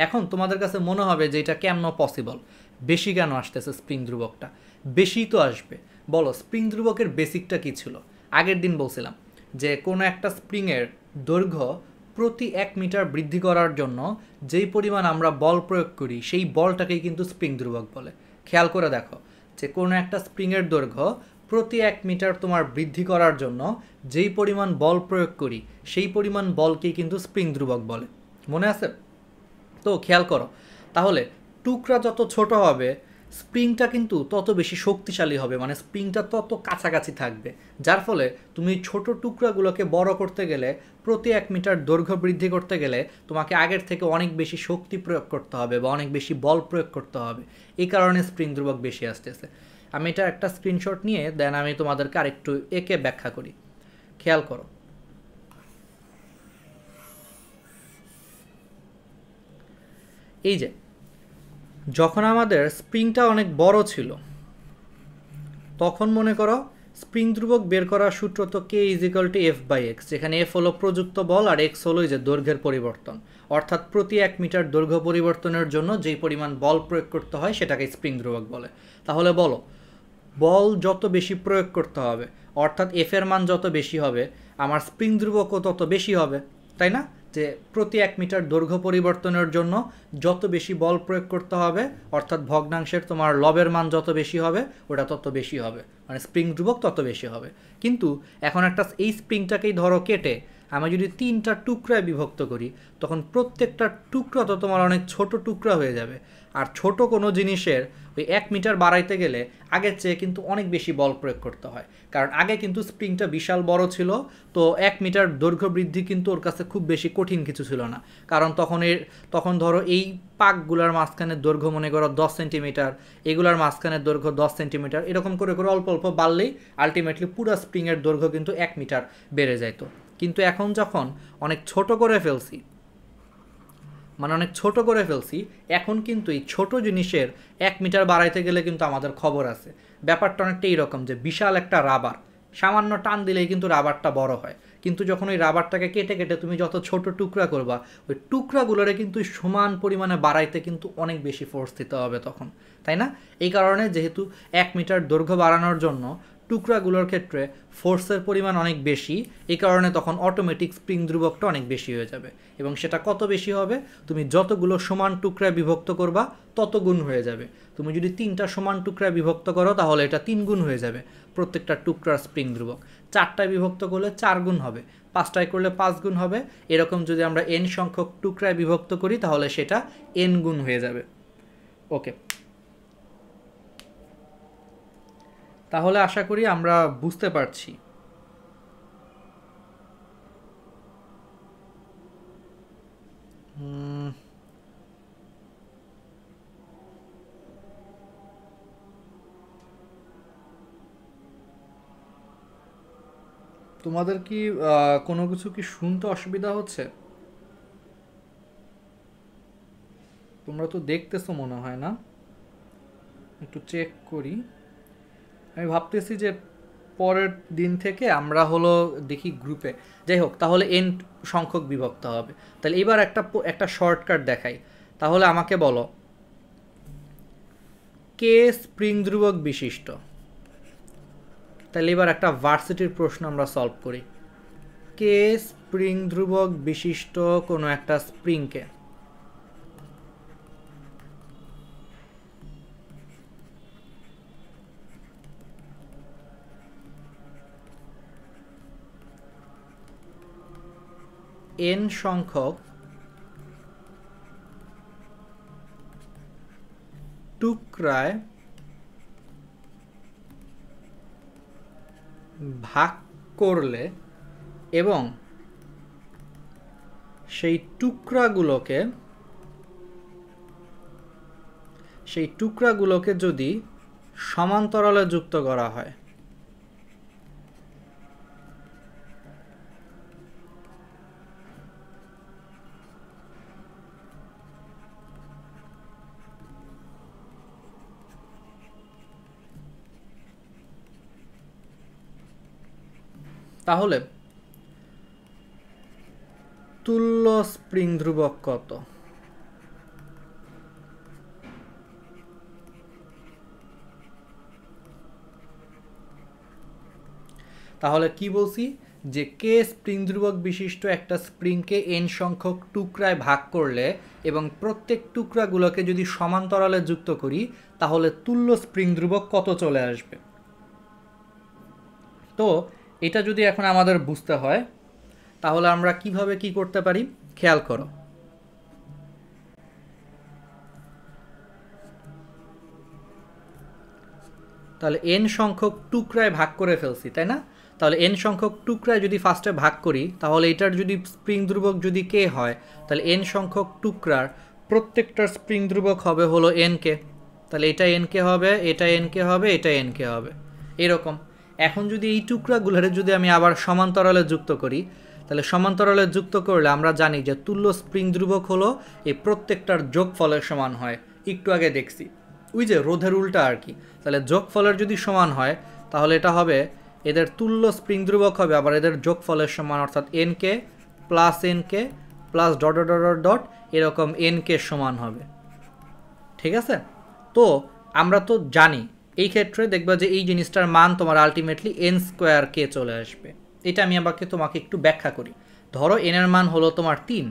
এখন তোমাদের কাছে মনে হবে যে এটা কেমন পসিবল, বেশি কেন আসতেছে স্প্রিং ধ্রুবকটা? বেশি তো আসবে। বলো, স্প্রিং ধ্রুবকের বেসিকটা কি ছিল? আগের দিন বলছিলাম যে কোনো একটা স্প্রিংয়ের দৈর্ঘ্য প্রতি 1 মিটার বৃদ্ধি করার জন্য যেই পরিমাণ আমরা বল প্রয়োগ করি সেই বলটাকেই কিন্তু স্প্রিং ধ্রুবক বলে। খেয়াল করে দেখো যে কোনো একটা স্প্রিংয়ের দৈর্ঘ্য প্রতি 1 মিটার তোমার বৃদ্ধি করার জন্য যেই পরিমাণ বল প্রয়োগ করি সেই পরিমাণ বলকেই কিন্তু স্প্রিং ধ্রুবক বলে। মনে আছে? তো খেয়াল করো, তাহলে টুকরা যত ছোট হবে স্প্রিংটা কিন্তু তত বেশি শক্তিশালী হবে, মানে স্প্রিংটা তত কাছাকাছি থাকবে, যার ফলে তুমি ছোট টুকরাগুলোকে বড় করতে গেলে, প্রতি 1 মিটার দৈর্ঘ্য বৃদ্ধি করতে গেলে তোমাকে আগের থেকে অনেক বেশি শক্তি প্রয়োগ করতে হবে বা অনেক বেশি বল প্রয়োগ করতে হবে। এই কারণে স্প্রিং ধ্রুবক বেশি আসতেছে। আমি এটা একটা স্ক্রিনশট নিয়ে দেন আমি তোমাদেরকে আরেকটু একে ব্যাখ্যা করি। খেয়াল করো, এই যে যখন আমাদের স্প্রিংটা অনেক বড় ছিল তখন মনে করো স্প্রিং ধ্রুবক বের করার সূত্র তো K equal to F by x, যেখানে এফ হলো প্রযুক্ত বল আর এক্স হলো যে দৈর্ঘ্যের পরিবর্তন। অর্থাৎ প্রতি 1 মিটার দৈর্ঘ্য পরিবর্তনের জন্য যেই পরিমাণ বল প্রয়োগ করতে হয় সেটাকে স্প্রিং ধ্রুবক বলে। তাহলে বলো, বল যত বেশি প্রয়োগ করতে হবে, অর্থাৎ এফ এর মান যত বেশি হবে, আমার স্প্রিং ধ্রুবকও তত বেশি হবে, তাই না? যে প্রতি 1 মিটার দৈর্ঘ্য পরিবর্তনের জন্য যত বেশি বল প্রয়োগ করতে হবে, অর্থাৎ ভগ্নাংশের তোমার লবের মান যত বেশি হবে ওটা তত বেশি হবে, মানে স্প্রিং ধ্রুবক তত বেশি হবে। কিন্তু এখন একটা এই স্প্রিংটাকেই ধরো কেটে আমি যদি 3টা টুকরায় বিভক্ত করি, তখন প্রত্যেকটা টুকরা তো তোমার অনেক ছোট টুকরা হয়ে যাবে। আর ছোট কোনো জিনিসের ওই 1 মিটার বাড়াইতে গেলে আগের চেয়ে কিন্তু অনেক বেশি বল প্রয়োগ করতে হয়, কারণ আগে কিন্তু স্প্রিংটা বিশাল বড় ছিল, তো 1 মিটার দৈর্ঘ্য বৃদ্ধি কিন্তু ওর কাছে খুব বেশি কঠিন কিছু ছিল না, কারণ তখন ধরো এই পাকগুলার মাঝখানের দৈর্ঘ্য মনে করো 10 সেন্টিমিটার, এগুলার মাঝখানের দৈর্ঘ্য 10 সেন্টিমিটার, এরকম করে করে অল্প অল্প বাড়লেই আলটিমেটলি পুরো স্প্রিংয়ের দৈর্ঘ্য কিন্তু 1 মিটার বেড়ে যাইতো। কিন্তু এখন যখন অনেক ছোট করে ফেলছি, এখন কিন্তু এই ছোট জিনিসের 1 মিটার বাড়াইতে গেলে কিন্তু আমাদের খবর আছে। ব্যাপারটা অনেকটা এইরকম যে বিশাল একটা রাবার সামান্য টান দিলেই কিন্তু রাবারটা বড় হয়, কিন্তু যখন ওই রাবারটাকে কেটে কেটে তুমি যত ছোট টুকরা করবা ওই টুকরাগুলোরে কিন্তু সমান পরিমাণে বাড়াইতে কিন্তু অনেক বেশি ফোর্স দিতে হবে তখন, তাই না? এই কারণে যেহেতু 1 মিটার দৈর্ঘ্য বাড়ানোর জন্য টুকরাগুলোর ক্ষেত্রে ফোর্সের পরিমাণ অনেক বেশি, এই কারণে তখন অটোমেটিক স্প্রিং ধ্রুবকটা অনেক বেশি হয়ে যাবে। এবং সেটা কত বেশি হবে? তুমি যতগুলো সমান টুকরায় বিভক্ত করবা তত গুণ হয়ে যাবে। তুমি যদি 3টা সমান টুকরায় বিভক্ত করো তাহলে এটা 3 গুণ হয়ে যাবে প্রত্যেকটা টুকরার স্প্রিং ধ্রুবক। 4টায় বিভক্ত করলে 4 গুণ হবে, 5টায় করলে 5 গুণ হবে। এরকম যদি আমরা n সংখ্যক টুকরায় বিভক্ত করি তাহলে সেটা n গুণ হয়ে যাবে। ওকে, তাহলে আশা করি আমরা বুঝতে পারছি। তোমাদের কি কোনো কিছু কি শুনতে অসুবিধা হচ্ছে? তোমরা তো দেখতেছো মনে হয় না, একটু চেক করি। আমি ভাবতেছি যে পরের দিন থেকে আমরা হলো দেখি গ্রুপে, যাই হোক, তাহলে n সংখ্যক বিভক্ত হবে। তাহলে এবার একটা শর্টকাট দেখাই। তাহলে আমাকে বলো কে স্প্রিং ধ্রুবক বিশিষ্ট। তাহলে এবার একটা ভার্সিটির প্রশ্ন আমরা সলভ করি। কে স্প্রিং ধ্রুবক বিশিষ্ট কোনো একটা স্প্রিংকে n সংখ্যক টুকরায় ভাগ করলে এবং সেই টুকরাগুলোকে যদি সমান্তরালে যুক্ত করা হয়, তাহলে তুল্য স্প্রিং ধ্রুবক কত? তাহলে কি বলছি যে কে স্প্রিং ধ্রুবক বিশিষ্ট একটা স্প্রিংকে n সংখ্যক টুকরায় ভাগ করলে এবং প্রত্যেক টুকরাগুলোকে যদি সমান্তরালে যুক্ত করি তাহলে তুল্য স্প্রিং ধ্রুবক কত চলে আসবে। তো এটা যদি এখন আমাদের বুঝতে হয় তাহলে আমরা কিভাবে কি করতে পারি খেয়াল করো। তাহলে n সংখ্যক টুকরায় ভাগ করে ফেলছি, তাই না? তাহলে n সংখ্যক টুকরায় যদি ফার্স্টে ভাগ করি তাহলে এটার যদি স্প্রিং ধ্রুবক যদি কে হয় তাহলে n সংখ্যক টুকরার প্রত্যেকটার স্প্রিং ধ্রুবক হবে হলো n কে। তাহলে এটা n কে হবে, এটা n কে হবে, এটা n কে হবে, এরকম। এখন যদি এই টুকরাগুলোরে যদি আমি আবার সমান্তরালে যুক্ত করি তাহলে সমান্তরালে যুক্ত করলে আমরা জানি যে তুল্য স্প্রিং ধ্রুবক হলো এই প্রত্যেকটার যোগফলের সমান হয়। একটু আগে দেখছি ওই যে রোধের উল্টা আর কি। তাহলে যোগফলের যদি সমান হয় তাহলে এটা হবে এদের তুল্য স্প্রিং ধ্রুবক হবে আবার এদের যোগফলের সমান, অর্থাৎ n কে plus dot dot dot dot এরকম n কে সমান হবে। ঠিক আছে? তো আমরা তো জানি এই ক্ষেত্রে দেখবা যে এই জিনিসটার মান তোমার আলটিমেটলি n স্কোয়ার কে চলে আসবে। এটা আমি তোমাকে একটু ব্যাখ্যা করি। ধরো n এর মান হলো তোমার 3,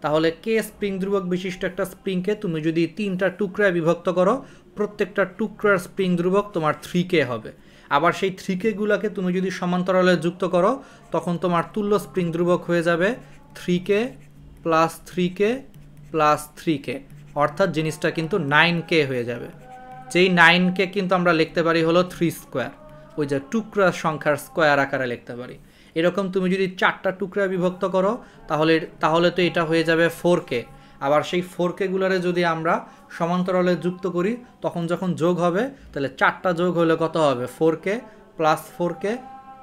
তাহলে কে স্প্রিং ধ্রুবক বিশিষ্ট একটা স্প্রিংকে তুমি যদি 3টা টুকরায় বিভক্ত করো প্রত্যেকটা টুকরার স্প্রিং ধ্রুবক তোমার 3k হবে। আবার সেই 3k গুলাকে তুমি যদি সমান্তরালে যুক্ত করো তখন তোমার তুল্য স্প্রিং ধ্রুবক হয়ে যাবে 3k plus 3k plus 3k, অর্থাৎ জিনিসটা কিন্তু 9k হয়ে যাবে। যেই 9k কিন্তু আমরা লিখতে পারি হলো 3 স্কোয়ার, ওই যে টুকরা সংখ্যার স্কোয়ার আকারে লিখতে পারি। এরকম তুমি যদি 4টা টুকরা বিভক্ত করো তাহলে তো এটা হয়ে যাবে 4k। আবার সেই 4k গুলারে যদি আমরা সমান্তরালে যুক্ত করি তখন যখন যোগ হবে তাহলে 4টা যোগ হলে কত হবে 4k plus 4k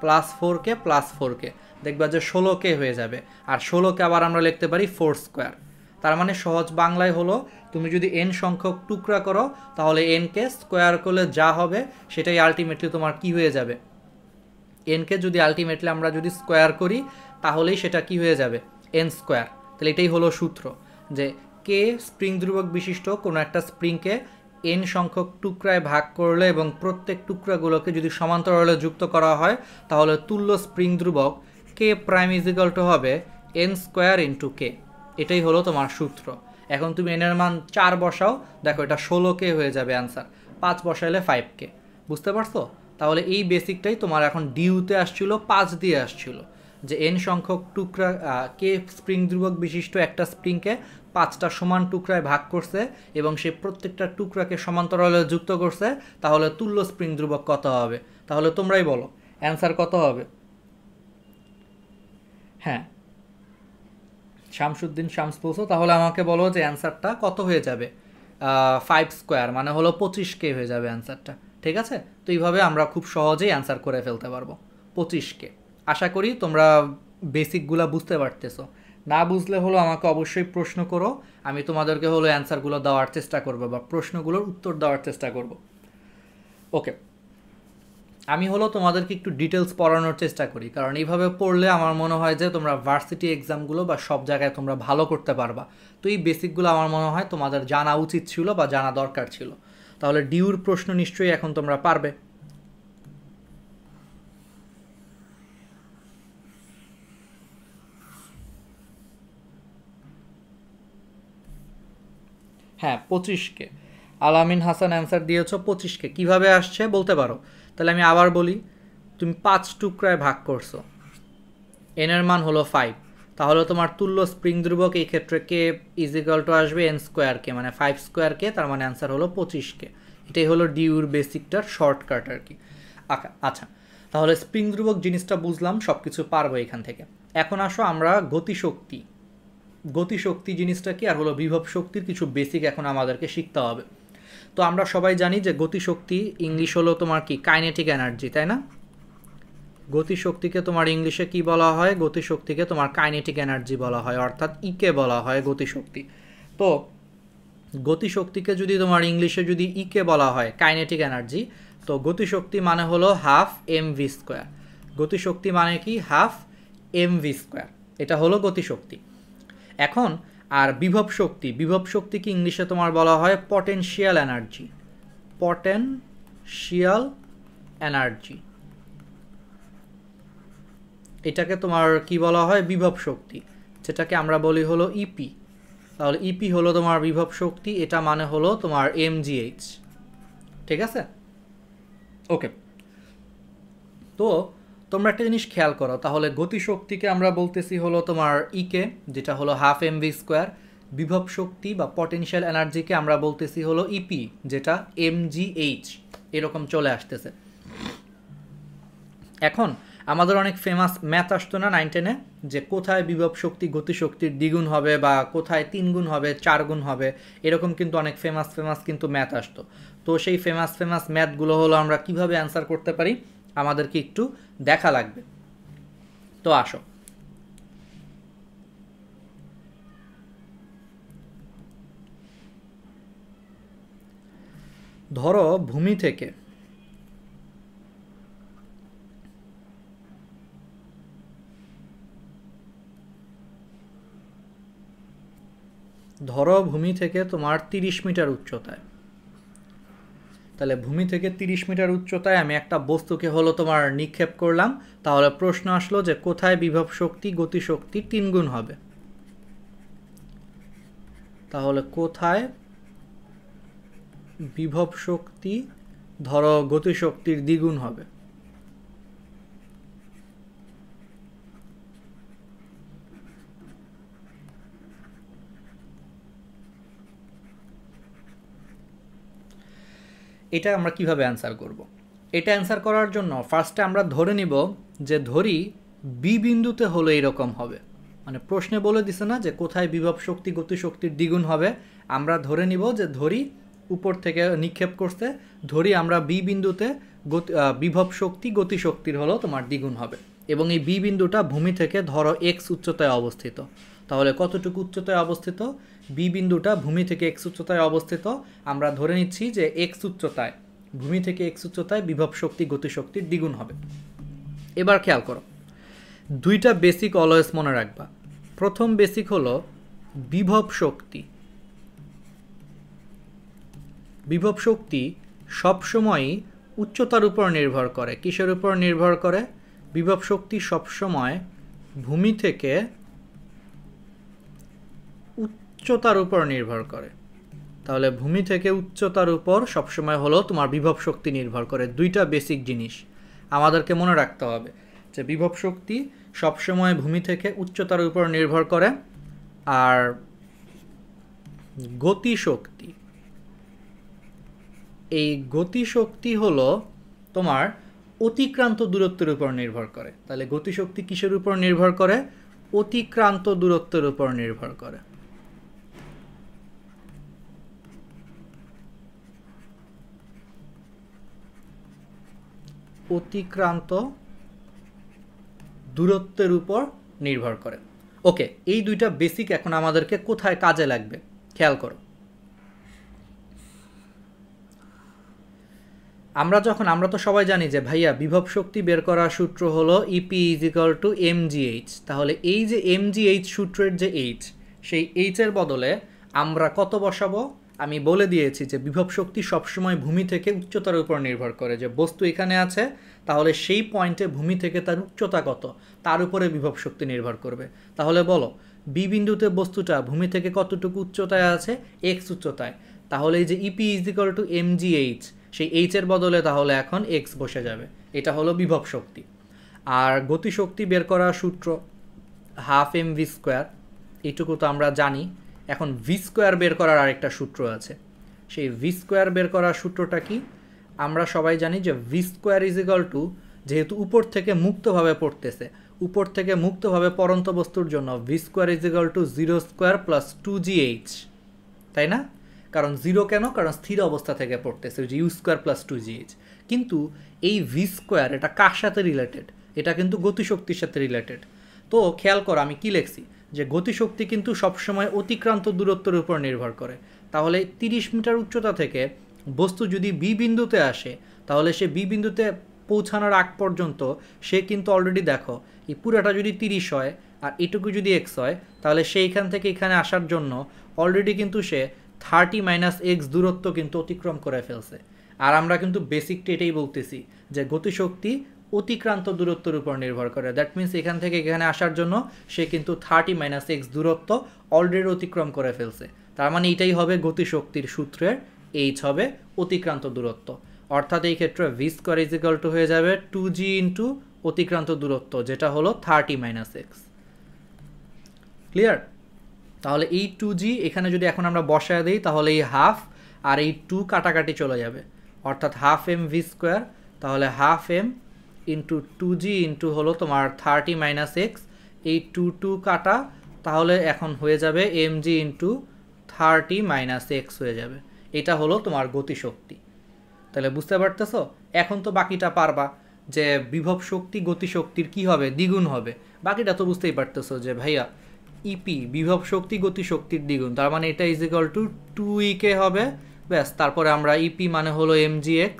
plus 4k plus 4k, দেখবা যে 16k হয়ে যাবে। আর 16k আবার আমরা লিখতে পারি 4 স্কোয়ার। তার মানে সহজ বাংলায় হলো তুমি যদি n সংখ্যক টুকরা করো তাহলে n কে স্কোয়ার করলে যা হবে সেটাই আলটিমেটলি তোমার কি হয়ে যাবে। n কে যদি আলটিমেটলি আমরা যদি স্কোয়ার করি তাহলেই সেটা কি হয়ে যাবে, এন স্কোয়ার। তাহলে এটাই হলো সূত্র, যে কে স্প্রিং ধ্রুবক বিশিষ্ট কোনো একটা স্প্রিংকে এন সংখ্যক টুকরায় ভাগ করলে এবং প্রত্যেক টুকরাগুলোকে যদি সমান্তরালে যুক্ত করা হয় তাহলে তুল্য স্প্রিং ধ্রুবক কে প্রাইম ইজিক্যাল টু হবে এন স্কোয়ার ইন্টু কে। এটাই হলো তোমার সূত্র। এখন তুমি এনের মান 4 বসাও, দেখো এটা 16K হয়ে যাবে অ্যান্সার। 5 বসাইলে 5K। বুঝতে পারছো? তাহলে এই বেসিকটাই তোমার এখন ডিউতে আসছিল, 5 দিয়ে আসছিল, যে এন সংখ্যক টুকরা কে স্প্রিং ধ্রুবক বিশিষ্ট একটা স্প্রিংকে 5টা সমান টুকরায় ভাগ করছে এবং সে প্রত্যেকটা টুকরাকে সমান্তরালে যুক্ত করছে, তাহলে তুল্য স্প্রিং ধ্রুবক কত হবে? তাহলে তোমরাই বলো অ্যান্সার কত হবে। হ্যাঁ, শামসুদ্দিন শামস বলছো, তাহলে আমাকে বলো যে অ্যান্সারটা কত হয়ে যাবে। 5 স্কোয়ার মানে হলো 25K হয়ে যাবে অ্যান্সারটা। ঠিক আছে? তো এইভাবে আমরা খুব সহজেই অ্যান্সার করে ফেলতে পারবো 25K। আশা করি তোমরা বেসিকগুলো বুঝতে পারতেছো। না বুঝলে হলো আমাকে অবশ্যই প্রশ্ন করো, আমি তোমাদেরকে হলো অ্যান্সারগুলো দেওয়ার চেষ্টা করবো বা প্রশ্নগুলোর উত্তর দেওয়ার চেষ্টা করব। ওকে, আমি হলো তোমাদেরকে একটু ডিটেলস পড়ানোর চেষ্টা করি, কারণ এইভাবে পড়লে আমার মনে হয় যে তোমরা ভার্সিটি এক্সামগুলো বা সব জায়গায় তোমরা ভালো করতে পারবা। তো এই বেসিকগুলো আমার মনে হয় তোমাদের জানা উচিত ছিল বা জানা দরকার ছিল। তাহলে ডিউর প্রশ্ন নিশ্চয়ই এখন তোমরা পারবে। হ্যাঁ, 25K। আলামিন হাসান অ্যান্সার দিয়েছো 25K। কীভাবে আসছে বলতে পারো? তাহলে আমি আবার বলি, তুমি 5 টুকরায় ভাগ করছো, এনের মান হলো 5, তাহলে তোমার তুল্য স্প্রিং ধ্রুবক এই ক্ষেত্রে কে ইজিক্যাল টু আসবে এন স্কোয়ার কে, মানে 5 স্কোয়ার কে, তার মানে অ্যান্সার হলো 25K। এটাই হলো ডিউর বেসিকটার শর্টকাট আর কি। আচ্ছা, তাহলে স্প্রিং ধ্রুবক জিনিসটা বুঝলাম, সব কিছু পারবো এখান থেকে। এখন আসো আমরা গতিশক্তি জিনিসটা কি আর হলো বিভব শক্তির কিছু বেসিক এখন আমাদেরকে শিখতে হবে। তো আমরা সবাই জানি যে গতিশক্তি ইংলিশ হলো তোমার কি, কাইনেটিক এনার্জি, তাই না? গতিশক্তিকে তোমার ইংলিশে কি বলা হয়? গতিশক্তিকে তোমার কাইনেটিক এনার্জি বলা হয়, অর্থাৎ ইকে বলা হয় গতিশক্তি। তো গতিশক্তিকে যদি তোমার ইংলিশে যদি ইকে বলা হয়, কাইনেটিক এনার্জি, তো গতিশক্তি মানে হলো হাফ এমভি স্কোয়ার। গতিশক্তি মানে কি? Half MV square. এটা হলো গতিশক্তি। এখন আর বিভব শক্তিকে ইংলিশে তোমার বলা হয় পটেনশিয়াল এনার্জি। এটাকে তোমার কি বলা হয়? বিভব শক্তি, যেটাকে আমরা বলি হলো ইপি। তাহলে ইপি হলো তোমার বিভব শক্তি, এটা মানে হলো তোমার এমজিএইচ। ঠিক আছে? ওকে, তো তোমরা একটা জিনিস খেয়াল করো, তাহলে গতিশক্তিকে আমরা বলতেছি হলো তোমার ইকে, যেটা হলো হাফ এমভি স্কোয়ার। বিভব শক্তি বা পটেনশিয়াল এনার্জিকে আমরা বলতেছি হলো ইপি, যেটা এমজিএইচ। এরকম চলে আসতেছে। এখন আমাদের অনেক ফেমাস ম্যাথ আসতো না 9-10-এ, যে কোথায় বিভব শক্তি গতিশক্তির দ্বিগুণ হবে বা কোথায় 3 গুণ হবে, 4 গুণ হবে, এরকম কিন্তু অনেক ফেমাস কিন্তু ম্যাথ আসতো। তো সেই ফেমাস ম্যাথগুলো হলো আমরা কিভাবে অ্যান্সার করতে পারি আমাদেরকে একটু দেখা লাগবে। তো আসো, ধরো ভূমি থেকে তোমার 30 মিটার উচ্চতায়, তাহলে ভূমি থেকে 30 মিটার উচ্চতায় আমি একটা বস্তুকে হলো তোমার নিক্ষেপ করলাম। তাহলে প্রশ্ন আসলো যে কোথায় বিভব শক্তি গতিশক্তির 3 গুণ হবে। তাহলে কোথায় বিভব শক্তি ধরো গতিশক্তির দ্বিগুণ হবে। এটা আমরা কিভাবে অ্যান্সার করব? এটা অ্যান্সার করার জন্য ফার্স্টে আমরা ধরে নিব যে ধরি বি বিন্দুতে হলো এরকম হবে, মানে প্রশ্নে বলে দিছে না যে কোথায় বিভব শক্তি গতিশক্তির দ্বিগুণ হবে। আমরা ধরে নিব যে ধরি উপর থেকে নিক্ষেপ করতে, ধরি আমরা বি বিন্দুতে বিভব শক্তি গতিশক্তির হলো তোমার দ্বিগুণ হবে, এবং এই বি বিন্দুটা ভূমি থেকে ধরো এক্স উচ্চতায় অবস্থিত। তাহলে কতটুকু উচ্চতায় অবস্থিত? বি বিন্দুটা ভূমি থেকে এক্স উচ্চতায় অবস্থিত। আমরা ধরে নিচ্ছি যে এক্স উচ্চতায়, ভূমি থেকে এক্স উচ্চতায় বিভব শক্তি গতিশক্তির দ্বিগুণ হবে। এবার খেয়াল করো, দুইটা বেসিক অলওয়েজ মনে রাখবা। প্রথম বেসিক হলো বিভব শক্তি। বিভব শক্তি সবসময়ই উচ্চতার উপর নির্ভর করে। কিসের উপর নির্ভর করে? বিভব শক্তি সবসময় ভূমি থেকে উচ্চতার উপর নির্ভর করে। তাহলে ভূমি থেকে উচ্চতার উপর সবসময় হলো তোমার বিভব শক্তি নির্ভর করে। দুইটা বেসিক জিনিস আমাদেরকে মনে রাখতে হবে, যে বিভব শক্তি সবসময় ভূমি থেকে উচ্চতার উপর নির্ভর করে, আর গতিশক্তি, এই গতিশক্তি হলো তোমার অতিক্রান্ত দূরত্বের উপর নির্ভর করে। তাহলে গতিশক্তি কিসের উপর নির্ভর করে? অতিক্রান্ত দূরত্বের উপর নির্ভর করে। অতিক্রান্ত দূরত্বের উপর নির্ভর করে। ওকে, এই দুইটা বেসিক এখন আমাদেরকে কোথায় কাজে লাগবে খেয়াল করো। আমরা তো সবাই জানি যে ভাইয়া বিভব শক্তি বের করার সূত্র হলো EP is equal to mgh। তাহলে এই যে mgh সূত্রের যে h, সেই h এর বদলে আমরা কত বসাবো? আমি বলে দিয়েছি যে বিভব শক্তি সবসময় ভূমি থেকে উচ্চতার উপর নির্ভর করে। যে বস্তু এখানে আছে, তাহলে সেই পয়েন্টে ভূমি থেকে তার উচ্চতা কত, তার উপরে বিভব শক্তি নির্ভর করবে। তাহলে বলো, বি বিন্দুতে বস্তুটা ভূমি থেকে কতটুকু উচ্চতায় আছে? x উচ্চতায়। তাহলে এই যে EP is equal to mgh, সেই h এর বদলে তাহলে এখন x বসে যাবে। এটা হলো বিভব শক্তি। আর গতিশক্তি বের করার সূত্র হাফ mv স্কোয়ার, এইটুকু তো আমরা জানি। এখন ভি স্কোয়ার বের করার আরেকটা সূত্র আছে। সেই ভি স্কোয়ার বের করার সূত্রটা কি? আমরা সবাই জানি যে V square is equal two, যেহেতু উপর থেকে মুক্তভাবে পড়তেছে, উপর থেকে মুক্তভাবে পড়ন্ত বস্তুর জন্য V square is equal two 0 square plus 2gh, তাই না? কারণ 0 কেন? কারণ স্থির অবস্থা থেকে পড়তেছে, যে ইউ স্কোয়ার প্লাস 2gh। কিন্তু এই ভি স্কোয়ার এটা কার সাথে রিলেটেড? এটা কিন্তু গতিশক্তির সাথে রিলেটেড। তো খেয়াল করো আমি কি লিখছি, যে গতিশক্তি কিন্তু সবসময় অতিক্রান্ত দূরত্বের উপর নির্ভর করে। তাহলে 30 মিটার উচ্চতা থেকে বস্তু যদি বি বিন্দুতে আসে, তাহলে সে বি বিন্দুতে পৌঁছানোর আগ পর্যন্ত সে কিন্তু অলরেডি দেখো, এই পুরাটা যদি 30 হয় আর এটুকু যদি এক্স হয়, তাহলে সেইখান থেকে এখানে আসার জন্য অলরেডি কিন্তু সে 30 - x দূরত্ব কিন্তু অতিক্রম করে ফেলছে। আর আমরা কিন্তু বেসিকটা এটাই বলতেছি যে গতিশক্তি অতিক্রান্ত দূরত্বের উপর নির্ভর করে। দ্যাট মিনস এখান থেকে এখানে আসার জন্য সে কিন্তু 30 - x দূরত্ব অলরেডি অতিক্রম করে ফেলছে। তার মানে এটাই হবে গতিশক্তির সূত্রের h হবে অতিক্রান্ত দূরত্ব। অর্থাৎ এই ক্ষেত্রে V square is equal two হয়ে যাবে 2g ইন্টু অতিক্রান্ত দূরত্ব, যেটা হলো 30 - x। ক্লিয়ার? তাহলে এই 2g এখানে যদি এখন আমরা বসায় দিই, তাহলে এই হাফ আর এই 2 কাটাকাটি চলে যাবে, অর্থাৎ হাফ এম ভি স্কোয়ার। তাহলে half M into 2g into হলো তোমার 30 - x, এই 2 কাটা, তাহলে এখন হয়ে যাবে mg ইন্টু 30 - x হয়ে যাবে। এটা হলো তোমার গতিশক্তি। তাহলে বুঝতে পারতেছো? এখন তো বাকিটা পারবা, যে বিভব শক্তি গতিশক্তির কি হবে? দ্বিগুণ হবে। বাকিটা তো বুঝতেই পারতেছো যে ভাইয়া ইপি বিভব শক্তি গতিশক্তির দ্বিগুণ, তার মানে এটা ইজ ইকুয়াল টু 2ek হবে। ব্যাস, তারপরে আমরা ইপি মানে হলো mgx,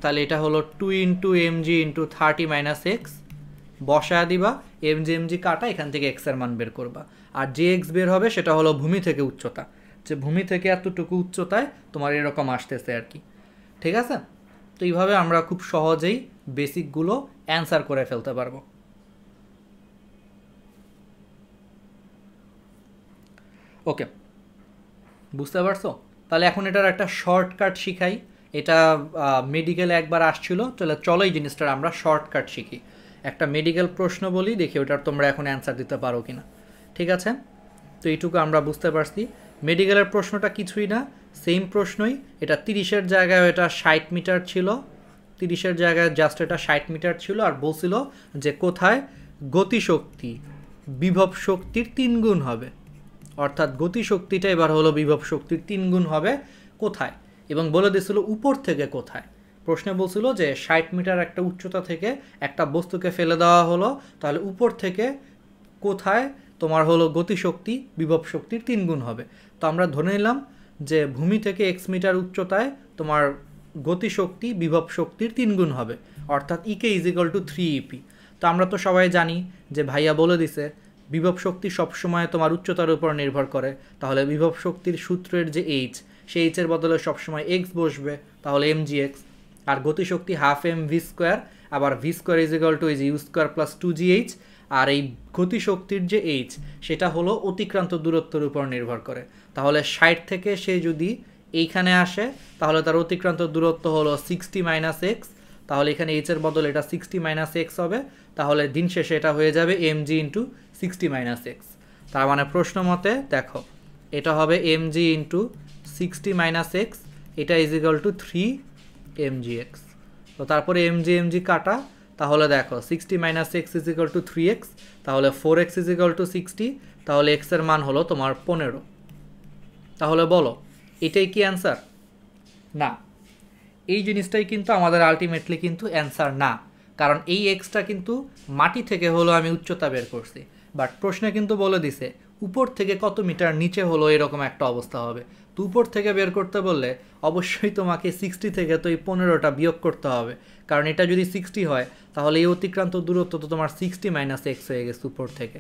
তাহলে এটা হলো 2 ইন্টু mg ইন্টু 30 - x বসায় দিবা, mg কাটা, এখান থেকে x এর মান বের করবা। আর যে x বের হবে সেটা হলো ভূমি থেকে উচ্চতা, যে ভূমি থেকে এতটুকু উচ্চতায় তোমার এরকম আসতেছে আর কি। ঠিক আছে? তো এইভাবে আমরা খুব সহজেই বেসিকগুলো অ্যান্সার করে ফেলতে পারবো। ওকে, বুঝতে পারছো? তাহলে এখন এটার একটা শর্টকাট শিখাই। এটা মেডিকেলে একবার আসছিল, চলো এই জিনিসটার আমরা শর্টকাট শিখি। একটা মেডিকেল প্রশ্ন বলি, দেখি ওটার তোমরা এখন অ্যান্সার দিতে পারো কিনা। ঠিক আছে? তো এইটুকু আমরা বুঝতে পারছি। মেডিকেলের প্রশ্নটা কিছুই না, সেম প্রশ্নই। এটা 30-এর জায়গায় এটা 60 মিটার ছিল, 30-এর জায়গায় জাস্ট এটা 60 মিটার ছিল, আর বলছিল যে কোথায় গতিশক্তি বিভব শক্তির 3 গুণ হবে। অর্থাৎ গতিশক্তিটা এবার হলো বিভব শক্তির 3 গুণ হবে কোথায়, এবং বলে দিয়েছিল উপর থেকে কোথায়। প্রশ্নে বলছিল যে 60 মিটার একটা উচ্চতা থেকে একটা বস্তুকে ফেলে দেওয়া হলো, তাহলে উপর থেকে কোথায় তোমার হলো গতিশক্তি বিভব শক্তির 3 গুণ হবে। তো আমরা ধরে নিলাম যে ভূমি থেকে x মিটার উচ্চতায় তোমার গতিশক্তি বিভব শক্তির 3 গুণ হবে, অর্থাৎ ইকে ইজ ইকুয়াল টু 3 ইপি। তো আমরা তো সবাই জানি যে ভাইয়া বলে দিছে বিভব শক্তি সবসময় তোমার উচ্চতার উপর নির্ভর করে, তাহলে বিভব শক্তির সূত্রের যে এইচ, সেই এইচের বদলে সবসময় এক্স বসবে, তাহলে এম জি এক্স। আর গতিশক্তি হাফ এম ভি স্কোয়ার, আবার v square is equal to এই যে u square plus two g h. আর এই গতিশক্তির যে এইচ সেটা হলো অতিক্রান্ত দূরত্বের উপর নির্ভর করে। তাহলে 60 থেকে সে যদি এইখানে আসে তাহলে তার অতিক্রান্ত দূরত্ব হলো 60 মাইনাস এক্স, তাহলে এখানে এইচের বদলে এটা 60 মাইনাস এক্স হবে, তাহলে দিন শেষে এটা হয়ে যাবে এম জি ইন্টু 60 মাইনাস এক্স। তার মানে প্রশ্ন মতে দেখো এটা হবে এম জি ইন্টু 60 মাইনাস এক্স, এটা is equal to 3 m g x. তো তারপরে এম জি কাটা, তাহলে দেখো 60 minus x is equal to 3x, তাহলে 4x ইজ ইকুয়াল টু 60, তাহলে x এর মান হলো তোমার 15। তাহলে বলো এটাই কি অ্যান্সার? না, এই জিনিসটাই কিন্তু আমাদের আলটিমেটলি কিন্তু অ্যান্সার না, কারণ এই এক্সটা কিন্তু মাটি থেকে হলো আমি উচ্চতা বের করছি, বাট প্রশ্নে কিন্তু বলে দিছে উপর থেকে কত মিটার নিচে হলো এরকম একটা অবস্থা হবে। তো উপর থেকে বের করতে বললে অবশ্যই তোমাকে 60 থেকে তো এই 15টা বিয়োগ করতে হবে, কারণ এটা যদি 60 হয় তাহলে এই অতিক্রান্ত দূরত্ব তো তোমার 60 মাইনাস এক্স হয়ে গেছে উপর থেকে।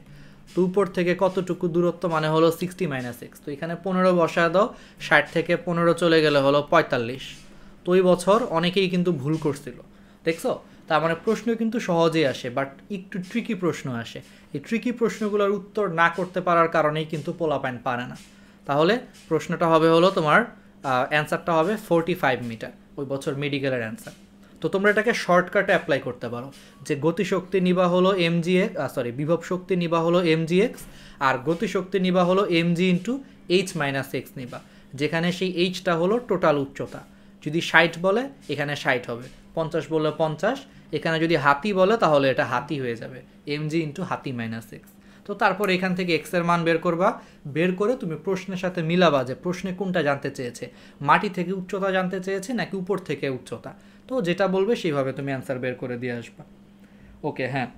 তো উপর থেকে কতটুকু দূরত্ব মানে হলো 60 মাইনাস এক্স, তো এখানে 15 বসায় দাও, 60 থেকে 15 চলে গেলে হলো 45। তো ওই বছর অনেকেই কিন্তু ভুল করছিল, দেখছো? তার মানে প্রশ্ন কিন্তু সহজেই আসে, বাট একটু ট্রিকি প্রশ্ন আসে। এই ট্রিকি প্রশ্নগুলোর উত্তর না করতে পারার কারণেই কিন্তু পোলাপাইন পারে না। তাহলে প্রশ্নটা হবে হলো তোমার অ্যান্সারটা হবে 45 মিটার, ওই বছর মেডিকেলের অ্যান্সার। তো তোমরা এটাকে শর্টকাটে অ্যাপ্লাই করতে পারো যে গতিশক্তি নিবা হলো এম জি এক্স, বিভব শক্তি নিবা হলো এম জি এক্স, আর গতিশক্তি নিবা হলো এম জি ইন্টু এইচ মাইনাস এক্স নিবা, যেখানে সেই এইচটা হলো টোটাল উচ্চতা। যদি 60 বলে এখানে 60 হবে, 50 বলে 50, এখানে যদি হাতি বলে তাহলে এটা হাতি হয়ে যাবে, এম জি ইন্টু হাতি মাইনাস এক্স। তো তারপর এখান থেকে এক্স এর মান বের করবা, বের করে তুমি প্রশ্নের সাথে মিলাবা যে প্রশ্নে কোনটা জানতে চেয়েছে, মাটি থেকে উচ্চতা জানতে চেয়েছে নাকি উপর থেকে উচ্চতা। তো যেটা বলবে সেইভাবে তুমি অ্যান্সার বের করে দিয়ে আসবা। ওকে, হ্যাঁ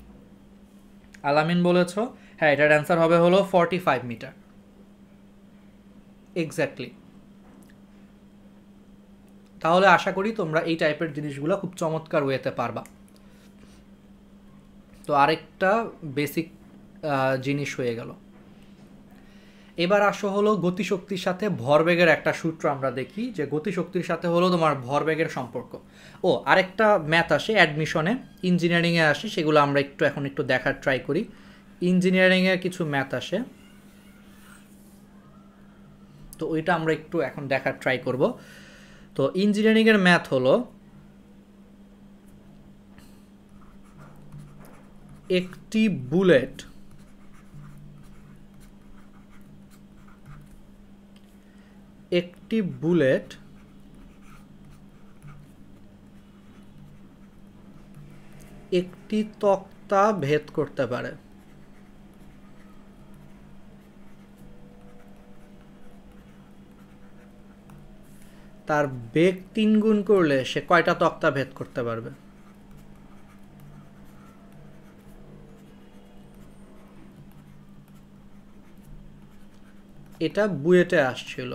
আলামিন বলেছ, হ্যাঁ এটার অ্যান্সার হবে হলো 45 মিটার এক্স্যাক্টলি। তাহলে আশা করি তোমরা এই টাইপের জিনিসগুলো খুব চমৎকার ওয়েতে পারবা। তো আরেকটা বেসিক জিনিস হয়ে গেল। এবার আসো হলো গতিশক্তির সাথে ভরবেগের একটা সূত্র আমরা দেখি, যে গতিশক্তির সাথে হলো তোমার ভরবেগের সম্পর্ক। ও আরেকটা ম্যাথ আসে অ্যাডমিশনে, ইঞ্জিনিয়ারিংয়ে আসে, সেগুলো আমরা এখন একটু দেখার ট্রাই করি। ইঞ্জিনিয়ারিংয়ের কিছু ম্যাথ আসে, তো ওইটা আমরা একটু এখন দেখার ট্রাই করব। তো ইঞ্জিনিয়ারিংয়ের ম্যাথ হলো একটি বুলেট একটি তক্তা ভেদ করতে পারে। তার বেগ 3 গুণ করলে সে কয়টা তক্তা ভেদ করতে পারবে? এটা বুয়েটে আসছিল।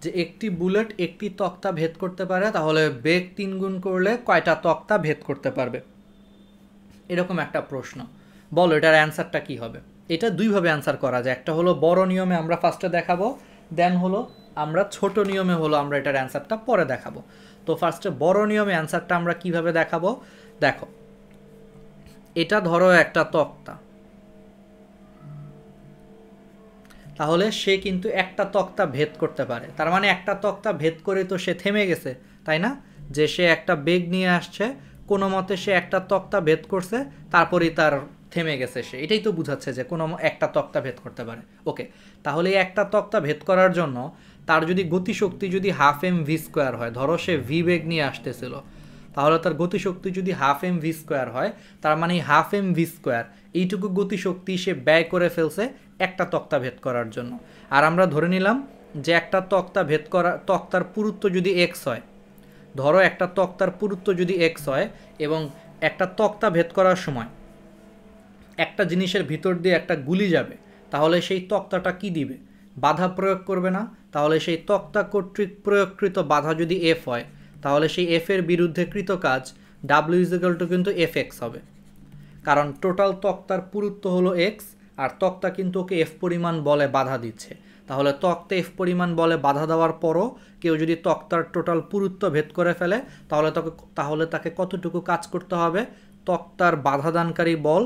যে একটি বুলেট একটি তক্তা ভেদ করতে পারে, তাহলে বেগ 3 গুণ করলে কয়টা তক্তা ভেদ করতে পারবে, এরকম একটা প্রশ্ন। বলো এটার অ্যান্সারটা কি হবে? এটা দুইভাবে অ্যান্সার করা যায়, একটা হলো বড় নিয়মে আমরা ফার্স্টে দেখাবো, দেন হলো আমরা ছোট নিয়মে হলো আমরা এটার অ্যান্সারটা পরে দেখাবো। তো ফার্স্টে বড় নিয়মে অ্যান্সারটা আমরা কিভাবে দেখাবো, দেখো এটা ধরো একটা তক্তা, তাহলে সে কিন্তু একটা তক্তা ভেদ করতে পারে, তার মানে একটা তক্তা ভেদ করে তো সে থেমে গেছে, তাই না? যে সে একটা বেগ নিয়ে আসছে, কোনো মতে সে একটা তক্তা ভেদ করছে, তারপরেই তার থেমে গেছে সে, এটাই তো বুঝাচ্ছে যে কোনো একটা তক্তা ভেদ করতে পারে। ওকে, তাহলে এই একটা তক্তা ভেদ করার জন্য তার যদি গতিশক্তি যদি হাফ এম ভি স্কোয়ার হয়, ধরো সে ভি বেগ নিয়ে আসতেছিল, তাহলে তার গতিশক্তি যদি হাফ এম ভি স্কোয়ার হয়, তার মানে হাফ এম ভি স্কোয়ার এইটুকু গতিশক্তি সে ব্যয় করে ফেলছে একটা তক্তা ভেদ করার জন্য। আর আমরা ধরে নিলাম যে একটা তক্তা ভেদ করা, তক্তার পুরুত্ব যদি এক্স হয়, ধরো একটা তক্তার পুরুত্ব যদি এক্স হয় এবং একটা তক্তা ভেদ করার সময় একটা জিনিসের ভিতর দিয়ে একটা গুলি যাবে, তাহলে সেই তক্তাটা কি দিবে? বাধা প্রয়োগ করবে না? তাহলে সেই তক্তা কর্তৃক প্রয়োগকৃত বাধা যদি এফ হয়, তাহলে সেই এফ এর বিরুদ্ধে কৃত কাজ ডাব্লিউ ইজ ইকুয়াল টু কিন্তু এফ এক্স হবে, কারণ টোটাল তক্তার পুরুত্ব হলো এক্স, আর তক্তা কিন্তু ওকে এফ পরিমাণ বলে বাধা দিচ্ছে। তাহলে তক্তা এফ পরিমাণ বলে বাধা দেওয়ার পরও কেউ যদি তক্তার টোটাল পুরুত্ব ভেদ করে ফেলে, তাহলে তাকে কতটুকু কাজ করতে হবে? তক্তার বাধাদানকারী বল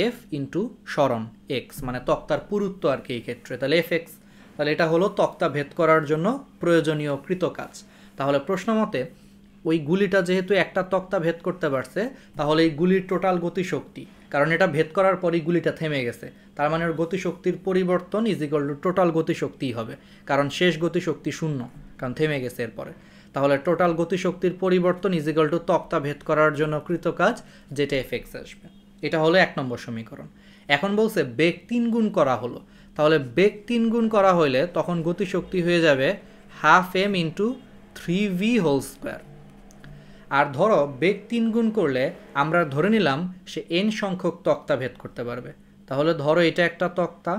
এফ ইন্টু সরণ এক্স, মানে তক্তার পুরুত্ব আর কি এই ক্ষেত্রে, তাহলে এফ এক্স। তাহলে এটা হলো তক্তা ভেদ করার জন্য প্রয়োজনীয় কৃত কাজ। তাহলে প্রশ্ন মতে ওই গুলিটা যেহেতু একটা তক্তা ভেদ করতে পারছে, তাহলে এই গুলির টোটাল গতিশক্তি, কারণ এটা ভেদ করার পরই গুলিটা থেমে গেছে, তার মানে ওর গতিশক্তির পরিবর্তন ইজ ইকুয়াল টু টোটাল গতিশক্তিই হবে, কারণ শেষ গতিশক্তি শূন্য, কারণ থেমে গেছে এরপরে। তাহলে টোটাল গতিশক্তির পরিবর্তন ইজ ইকুয়াল টু তক্তা ভেদ করার জন্য কৃত কাজ, যেটা এফ এক্স আসবে। এটা হলো 1 নম্বর সমীকরণ। এখন বলছে বেগ 3 গুণ করা হলো, তাহলে বেগ 3 গুণ করা হইলে তখন গতিশক্তি হয়ে যাবে half M into 3v whole square. আর ধরো বেগ 3 গুণ করলে আমরা ধরে নিলাম সে n সংখ্যক তক্তা ভেদ করতে পারবে। তাহলে ধরো এটা একটা তক্তা,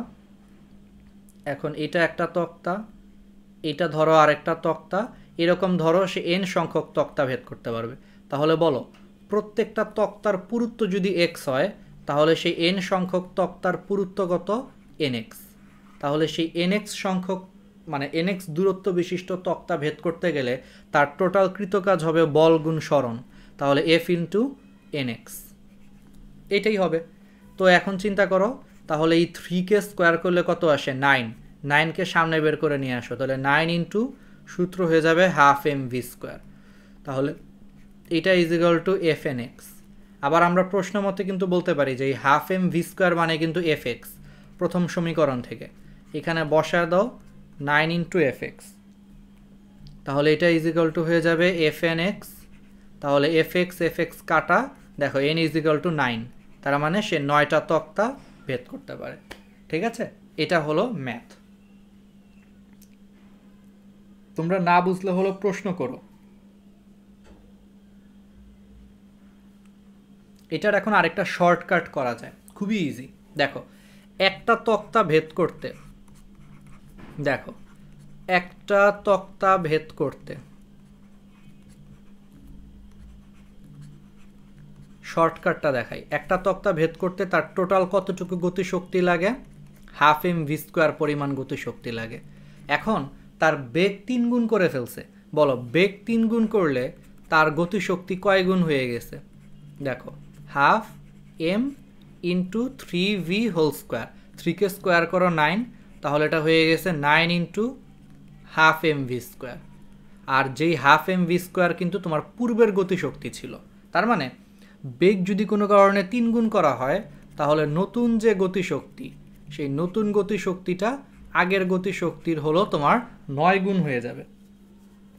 এখন এটা একটা তক্তা, এটা ধরো আরেকটা তক্তা, এরকম ধরো সে n সংখ্যক তক্তা ভেদ করতে পারবে। তাহলে বলো প্রত্যেকটা তক্তার পুরুত্ব যদি x হয়, তাহলে সেই n সংখ্যক তক্তার পুরুত্ব কত? nx। তাহলে সেই nx সংখ্যক মানে nx দূরত্ব বিশিষ্ট তক্তা ভেদ করতে গেলে তার টোটাল কৃতকাজ হবে বল গুণ সরণ, তাহলে f ইন্টু nx, এটাই হবে। তো এখন চিন্তা করো, তাহলে এই 3কে স্কোয়ার করলে কত আসে? 9। 9কে সামনে বের করে নিয়ে আসো, তাহলে 9 ইন্টু সূত্র হয়ে যাবে হাফ এম ভি স্কোয়ার। তাহলে এটা is equal two F N x. আবার আমরা প্রশ্ন মতে কিন্তু বলতে পারি যে এই হাফ এম ভি স্কোয়ার মানে কিন্তু এফ এক্স, প্রথম সমীকরণ থেকে এখানে বসায় দাও 9 ইন্টু এফ এক্স, তাহলে এটা ইজ ইকুয়াল টু হয়ে যাবে এফ এন এক্স। তাহলে এফ এক্স কাটা, দেখো এন ইজ ইকুয়াল টু 9, তার মানে সে 9টা তক্তা ভেদ করতে পারে। ঠিক আছে, এটা হলো ম্যাথ। তোমরা না বুঝলে হলো প্রশ্ন করো। এটার এখন আরেকটা শর্টকাট করা যায়, খুবই ইজি। দেখো একটা তক্তা ভেদ করতে, দেখো একটা তক্তা ভেদ করতে শর্টকাটটা দেখাই। একটা তক্তা ভেদ করতে তার টোটাল কতটুকু গতিশক্তি লাগে? হাফ এম ভি স্কোয়ার পরিমাণ গতিশক্তি লাগে। এখন তার বেগ 3 গুণ করে ফেলছে, বলো বেগ 3 গুণ করলে তার গতিশক্তি কয় গুণ হয়ে গেছে? দেখো half M into 3v whole square, 3কে স্কোয়ার করো 9, তাহলে এটা হয়ে গেছে 9 into half M V square. আর যেই হাফ এম ভি স্কোয়ার কিন্তু তোমার পূর্বের গতিশক্তি ছিল, তার মানে বেগ যদি কোনো কারণে 3 গুণ করা হয়, তাহলে নতুন যে গতিশক্তি, সেই নতুন গতিশক্তিটা আগের গতিশক্তির হলো তোমার 9 গুণ হয়ে যাবে।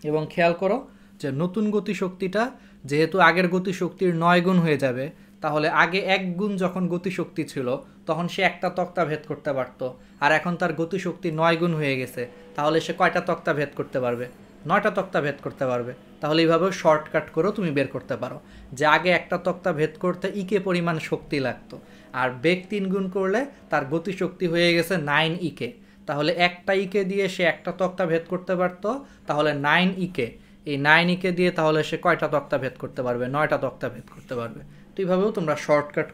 এবং খেয়াল করো যে নতুন গতিশক্তিটা যেহেতু আগের গতিশক্তির 9 গুণ হয়ে যাবে, তাহলে আগে 1 গুণ যখন গতিশক্তি ছিল তখন সে একটা তক্তা ভেদ করতে পারত, আর এখন তার গতিশক্তি 9 গুণ হয়ে গেছে, তাহলে সে কয়টা তক্তা ভেদ করতে পারবে? 9টা তক্তা ভেদ করতে পারবে। তাহলে এইভাবে শর্টকাট করেও তুমি বের করতে পারো যে আগে একটা তক্তা ভেদ করতে ইকে পরিমাণ শক্তি লাগতো, আর বেগ 3 গুণ করলে তার গতিশক্তি হয়ে গেছে 9 ইকে, তাহলে একটা ইকে দিয়ে সে একটা তক্তা ভেদ করতে পারতো, তাহলে 9 ইকে, এই 9 ইকে দিয়ে তাহলে সে কয়টা তক্তা ভেদ করতে পারবে? 9টা তক্তা ভেদ করতে পারবে। তো এইভাবেও তোমরা শর্টকাট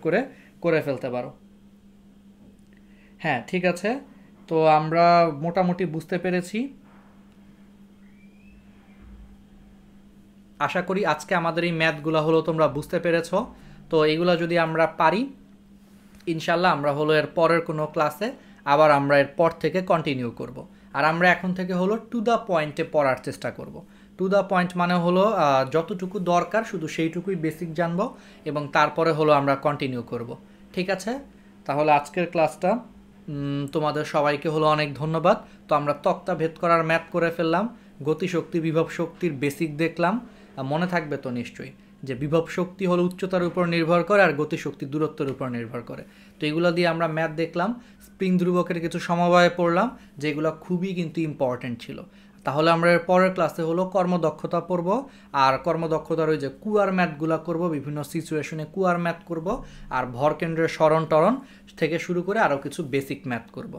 করে ফেলতে পারো। হ্যাঁ ঠিক আছে, তো আমরা মোটামুটি বুঝতে পেরেছি। আশা করি আজকে আমাদের এই ম্যাথগুলো হলো তোমরা বুঝতে পেরেছো। তো এইগুলো যদি আমরা পারি, ইনশাল্লাহ আমরা হলো এর পরের কোনো ক্লাসে আবার আমরা এর পর থেকে কন্টিনিউ করব। আর আমরা এখন থেকে হলো টু দ্য পয়েন্টে পড়ার চেষ্টা করব। টু দ্য পয়েন্ট মানে হলো যতটুকু দরকার শুধু সেইটুকুই বেসিক জানবো, এবং তারপরে হলো আমরা কন্টিনিউ করব। ঠিক আছে, তাহলে আজকের ক্লাসটা তোমাদের সবাইকে হলো অনেক ধন্যবাদ। তো আমরা তক্তা ভেদ করার ম্যাথ করে ফেললাম, গতিশক্তি বিভব শক্তির বেসিক দেখলাম। মনে থাকবে তো নিশ্চয়ই যে বিভব শক্তি হলো উচ্চতার উপর নির্ভর করে আর গতিশক্তি দূরত্বের উপর নির্ভর করে। তো এগুলো দিয়ে আমরা ম্যাথ দেখলাম, স্প্রিং ধ্রুবকের কিছু সমবায় পড়লাম যেগুলো খুবই কিন্তু ইম্পর্টেন্ট ছিল। তাহলে আমরা এর পরের ক্লাসে হলো কর্মদক্ষতা পড়ব, আর কর্মদক্ষতার ওই যে কুয়ার ম্যাথগুলো করব, বিভিন্ন সিচুয়েশনে কুয়ার ম্যাথ করব, আর ভরকেন্দ্রের সরণ টরণ থেকে শুরু করে আরও কিছু বেসিক ম্যাথ করব।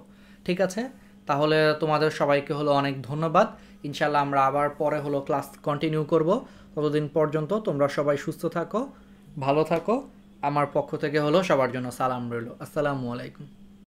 ঠিক আছে, তাহলে তোমাদের সবাইকে হলো অনেক ধন্যবাদ। ইনশাল্লাহ আমরা আবার পরে হলো ক্লাস কন্টিনিউ করব। ততদিন পর্যন্ত তোমরা সবাই সুস্থ থাকো, ভালো থাকো। আমার পক্ষ থেকে হলো সবার জন্য সালাম রইল। আসসালামু আলাইকুম।